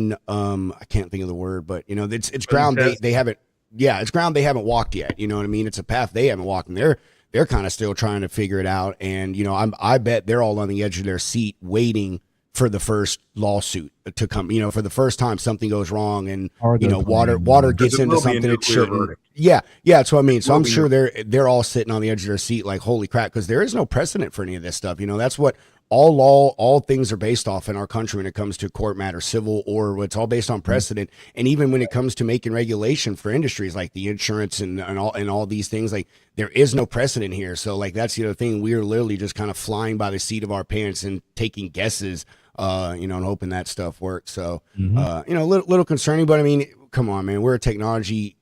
can't think of the word, but it's ground they haven't. Yeah, it's ground they haven't walked yet. You know what I mean? It's a path they haven't walked, and they're kind of still trying to figure it out. And, I bet they're all on the edge of their seat waiting for the first lawsuit to come, for the first time something goes wrong and, water gets into something it shouldn't. Yeah. That's what I mean. So I'm sure they're all sitting on the edge of their seat like, holy crap, because there is no precedent for any of this stuff. That's what all things are based off in our country when it comes to court matter, civil, or it's all based on precedent. And even when it comes to making regulation for industries like the insurance and all these things, like there is no precedent here. So like that's the other thing. We are literally just kind of flying by the seat of our pants and taking guesses, and hoping that stuff works. So little concerning, but I mean, come on, man, we're a technology,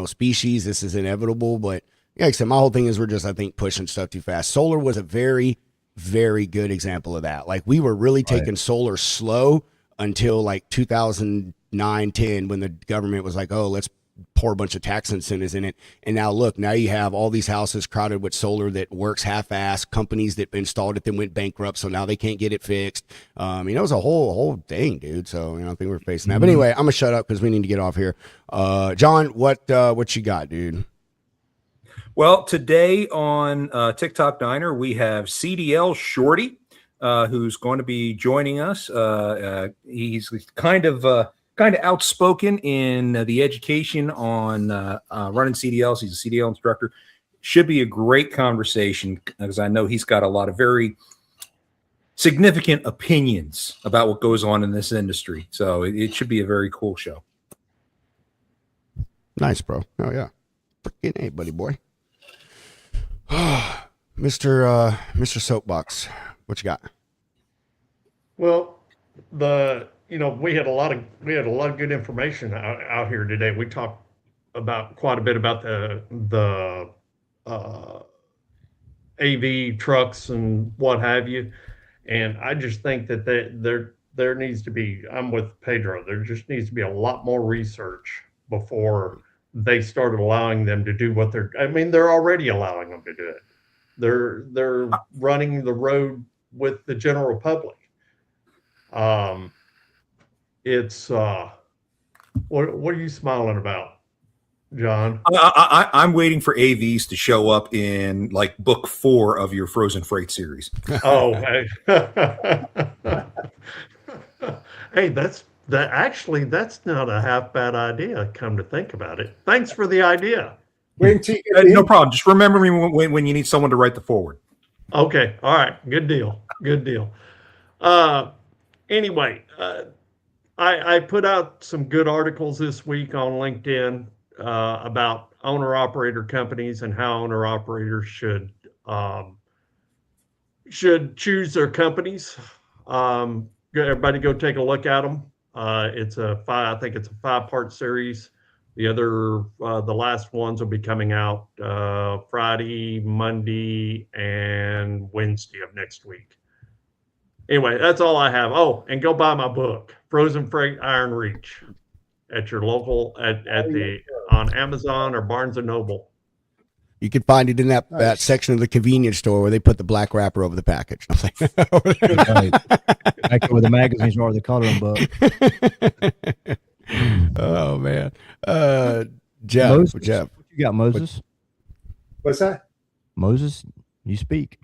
species. This is inevitable, but yeah, like I said, my whole thing is we're just, I think, pushing stuff too fast. Solar was a very good example of that. Like we were really taking solar slow until like 2009, 10, when the government was like, oh, let's pour a bunch of tax incentives in it. And now look, now you have all these houses crowded with solar that works half-ass. Companies that installed it then went bankrupt, so now they can't get it fixed. It was a whole thing, dude. So I think we're facing that. But anyway, I'm gonna shut up because we need to get off here. John, what you got, dude? Well, today on TikTok Diner, we have CDL Shorty, who's going to be joining us. He's kind of outspoken in the education on running CDLs. He's a CDL instructor. Should be a great conversation because I know he's got a lot of very significant opinions about what goes on in this industry. So it should be a very cool show. Nice, bro. Oh, yeah. Freaking A, buddy boy. Mr. Soapbox, what you got? Well, we had a lot of good information out here today. We talked about quite a bit about the AV trucks and what have you, and I just think that there needs to be. I'm with Pedro. There just needs to be a lot more research before they started allowing them to do what they're already allowing them to do it. They're running the road with the general public. It's what are you smiling about, John? I'm waiting for AVs to show up in like book 4 of your Frozen Freight series. Oh, hey, that's not a half bad idea. Come to think about it, thanks for the idea. No problem. Just remember me when you need someone to write the foreword. Okay. All right. Good deal. Anyway, I put out some good articles this week on LinkedIn about owner-operator companies and how owner-operators should choose their companies. Everybody go take a look at them. It's I think it's a 5-part series. The last ones will be coming out Friday, Monday, and Wednesday of next week. Anyway, that's all I have. Oh, and go buy my book, Frozen Freight Iron Reach, at your local on Amazon or Barnes and Noble. You can find it in that Nice. section of the convenience store where they put the black wrapper over the package. Right. Back where the magazines are, the coloring book. Oh man, Jeff, Moses, Jeff. what you got, Moses? What's that? Moses, you speak.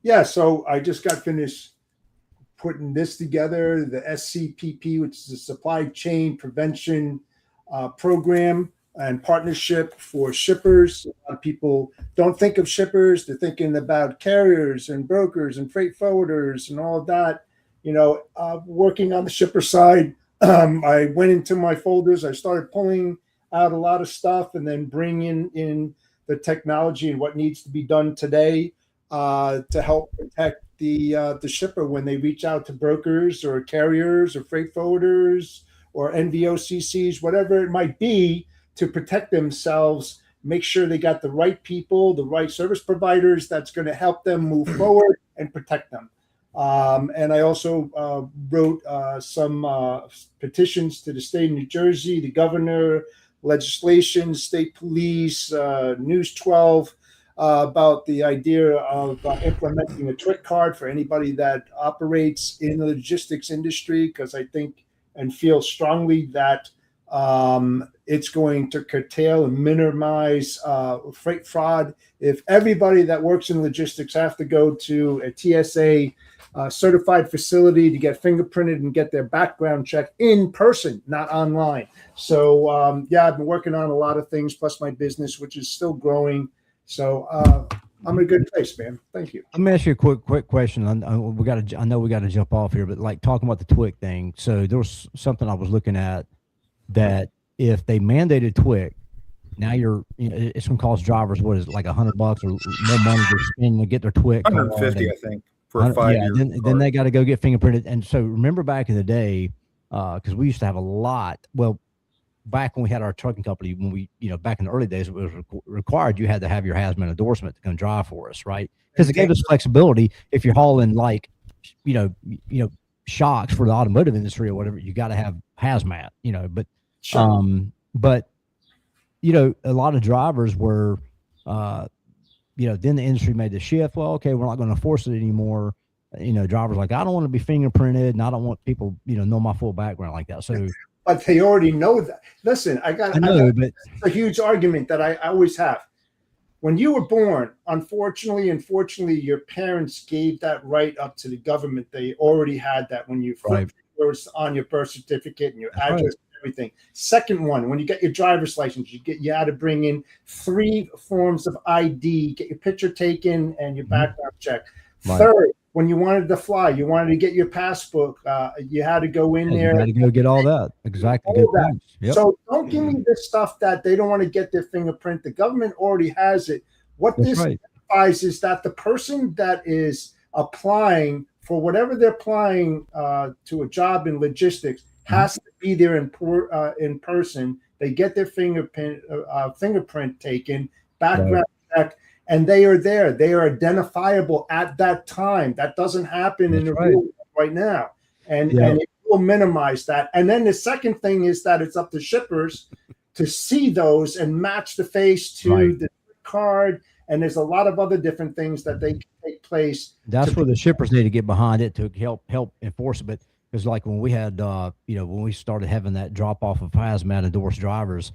Yeah, so I just got finished putting this together, the SCPP, which is the Supply Chain Prevention Program and partnership for shippers. A lot of people don't think of shippers; they're thinking about carriers and brokers and freight forwarders and all of that. Working on the shipper side, I went into my folders. I started pulling out a lot of stuff and then bringing in the technology and what needs to be done today to help protect the shipper when they reach out to brokers or carriers or freight forwarders or NVOCCs, whatever it might be, to protect themselves. Make sure they got the right people, the right service providers that's going to help them move forward and protect them. And I also wrote some petitions to the state of New Jersey, the governor, legislation, state police, News 12, about the idea of implementing a TWIC card for anybody that operates in the logistics industry, because I think and feel strongly that it's going to curtail and minimize freight fraud. If everybody that works in logistics have to go to a TSA certified facility to get fingerprinted and get their background checked in person, not online. So I've been working on a lot of things, plus my business, which is still growing. So I'm in a good place, man. Thank you. Let me ask you a quick question. I know we got to jump off here, but like talking about the TWIC thing. So there was something I was looking at that if they mandated TWIC, now it's going to cost drivers, what is it, like $100 or more money to spend to get their TWIC. 150, I think, for a 5-year. Then they got to go get fingerprinted. And so remember back in the day, because we used to have a lot. Well, back when we had our trucking company, when we, back in the early days, it was required you had to have your hazmat endorsement to come drive for us, right? Because it gave us flexibility. If you're hauling like, shocks for the automotive industry or whatever, you got to have hazmat, but. Sure. But a lot of drivers were, then the industry made the shift. Well, okay, we're not going to enforce it anymore. Drivers like, I don't want to be fingerprinted, and I don't want people, know my full background like that. So, but they already know that. Listen, but it's a huge argument that I always have. When you were born, unfortunately, your parents gave that right up to the government. They already had that when you first was on your birth certificate and your address. Right. Everything. Second one, when you get your driver's license, you had to bring in 3 forms of ID, get your picture taken, and your background check. Right. Third, when you wanted to fly, you wanted to get your passbook, you had to go in there. You had to go get all that. Exactly. All that. Yep. So don't give me this stuff that they don't want to get their fingerprint. The government already has it. What this signifies is that the person that is applying for whatever they're applying to a job in logistics has to be there in person. They get their fingerprint taken, background check, and they are there. They are identifiable at that time. That doesn't happen in the real world right now, and it will minimize that. And then the second thing is that it's up to shippers to see those and match the face to the card. And there's a lot of other different things that they can take place. That's where the shippers need to get behind it to help enforce it. But because like when we had, when we started having that drop off of hazmat endorsed drivers,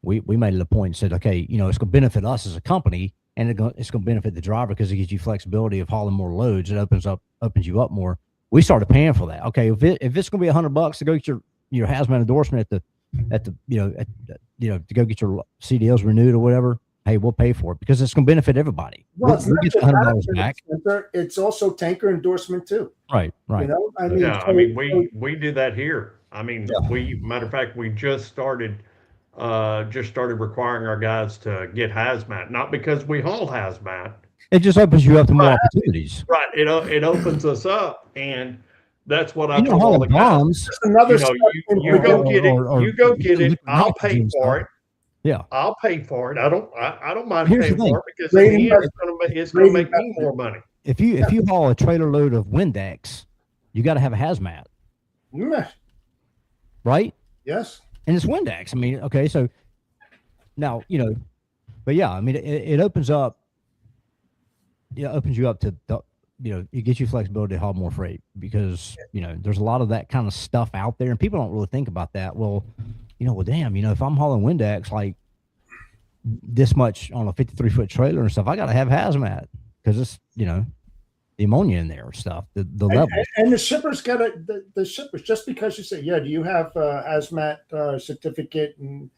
we made it a point and said, okay, it's going to benefit us as a company, and it's going to benefit the driver because it gives you flexibility of hauling more loads. It opens you up more. We started paying for that. Okay, if it's going to be $100 to go get your hazmat endorsement to go get your CDLs renewed or whatever, hey, we'll pay for it because it's going to benefit everybody. Well, we'll get the $100 back. It's also tanker endorsement too. Right. We do that here. Matter of fact, we just started requiring our guys to get hazmat, not because we haul hazmat. It just opens you up to more opportunities. Right. It opens us up, and That's what I You know, told all all the the guys. bombs. Just another You know, step in you go forgetting- get it. or You go get it. liquid I'll pay nitrogen for stuff. it. Yeah. I'll pay for it. I don't mind Here's paying the thing. for it because Great in the end, investment. it's gonna Great make me more money. If you haul a trailer load of Windex, you got to have a hazmat, Mm, right? Yes. And it's Windex. I mean, okay, so now but yeah, I mean, it opens up. Yeah, opens you up to it gets you flexibility to haul more freight because there's a lot of that kind of stuff out there, and people don't really think about that. Well, damn, if I'm hauling Windex like this much on a 53-foot trailer and stuff, I got to have hazmat because it's the ammonia in there and stuff. The level And the shippers got the shippers, just because you say, yeah, do you have a hazmat certificate and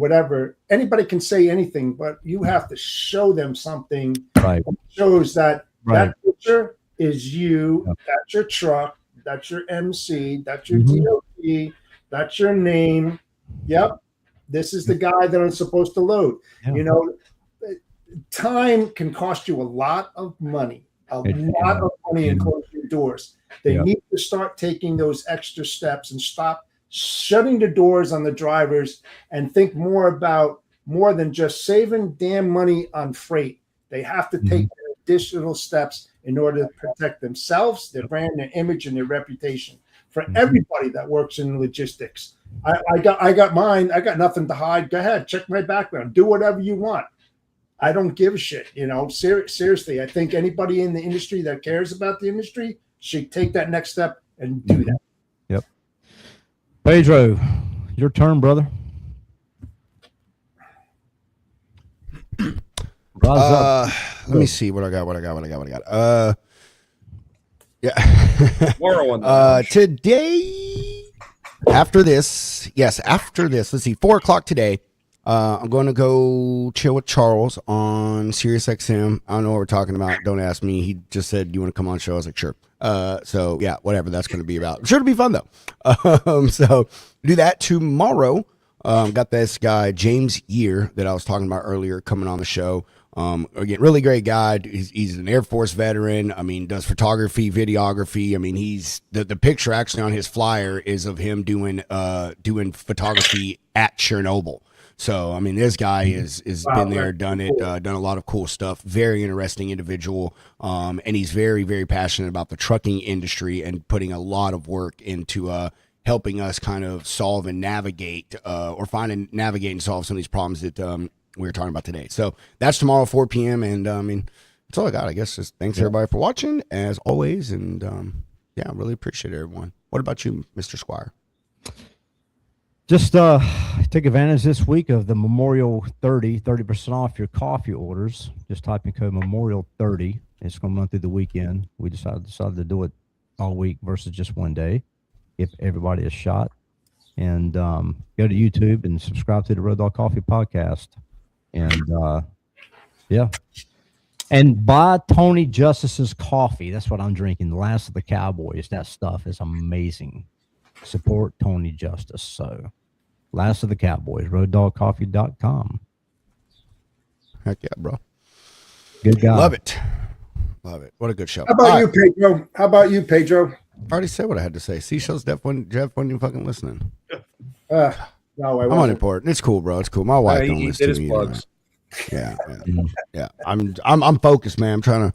whatever, anybody can say anything, but you have to show them something right, that shows that right. that picture is you, Yep. that's your truck, that's your MC, that's your Mhm. DOT, that's your name. Yep. This is the guy that I'm supposed to load. Yeah. Time can cost you a lot of money, It- lot of money in yeah. closing doors. They Yeah. need to start taking those extra steps and stop shutting the doors on the drivers and think more than just saving damn money on freight. They have to take additional steps in order to protect themselves, their brand, their image, and their reputation. For everybody that works in logistics, I got mine. I got nothing to hide. Go ahead, check my background. Do whatever you want. I don't give a shit. Seriously, I think anybody in the industry that cares about the industry should take that next step and do that. Yep. Pedro, your turn, brother. Rise up. Let me see what I got. Yeah. Tomorrow on the Today, after this, let's see, 4:00 today. I'm going to go chill with Charles on Sirius XM. I don't know what we're talking about. Don't ask me. He just said, "Do you want to come on the show?" I was like, "Sure." So yeah, whatever that's going to be about. I'm sure it'll be fun though. So do that tomorrow. Got this guy James Year that I was talking about earlier coming on the show. Again, really great guy. He's an Air Force veteran. I mean, does photography, videography. I mean, he's the picture actually on his flyer is of him doing photography at Chernobyl. So, I mean, this guy is been there, done it, done a lot of cool stuff. Very interesting individual. And he's very, very passionate about the trucking industry and putting a lot of work into helping us kind of solve and navigate navigate and solve some of these problems that we were talking about today. So that's tomorrow, 4 p.m. And I mean, that's all I got, I guess. Just thanks everybody for watching as always. And yeah, I really appreciate everyone. What about you, Mr. Squire? Just take advantage this week of the Memorial 30% off your coffee orders. Just type in code Memorial 30. It's going to run through the weekend. We decided to do it all week versus just one day, if everybody is shot. And go to YouTube and subscribe to the Road Dog Coffee podcast. And yeah. And buy Tony Justice's coffee. That's what I'm drinking. The Last of the Cowboys. That stuff is amazing. Support Tony Justice. So Last of the Cowboys, roaddogcoffee.com. Heck yeah, bro. Good guy. Love it. What a good show. How about you, Pedro? I already said what I had to say. Seashells, Jeff wasn't even fucking listening. No, I I'm wasn't. unimportant. It's cool, bro. It's cool. My wife don't he listen did to his me. plugs. Yeah. I'm focused, man. I'm trying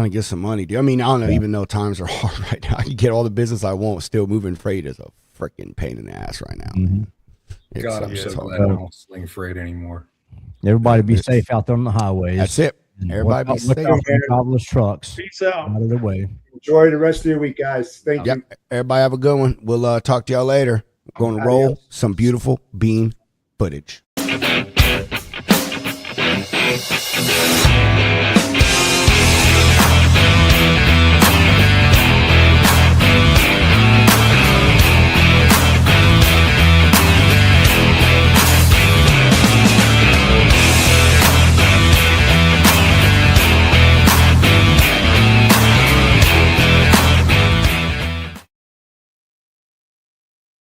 to get some money, dude. I mean, I don't know. Even though times are hard right now, I can get all the business I want. Still moving freight is a freaking pain in the ass right now. Mhm. It God, I'm sucks. so It's glad I don't sling freight anymore. Everybody be It's- safe out there on the highways. That's it. And Everybody be look safe. out for driverless trucks Peace out. out of the way. Enjoy the rest of your week, guys. Thank Yeah. you. Everybody have a good one. We'll talk to y'all later. We're going to roll some beautiful bean footage.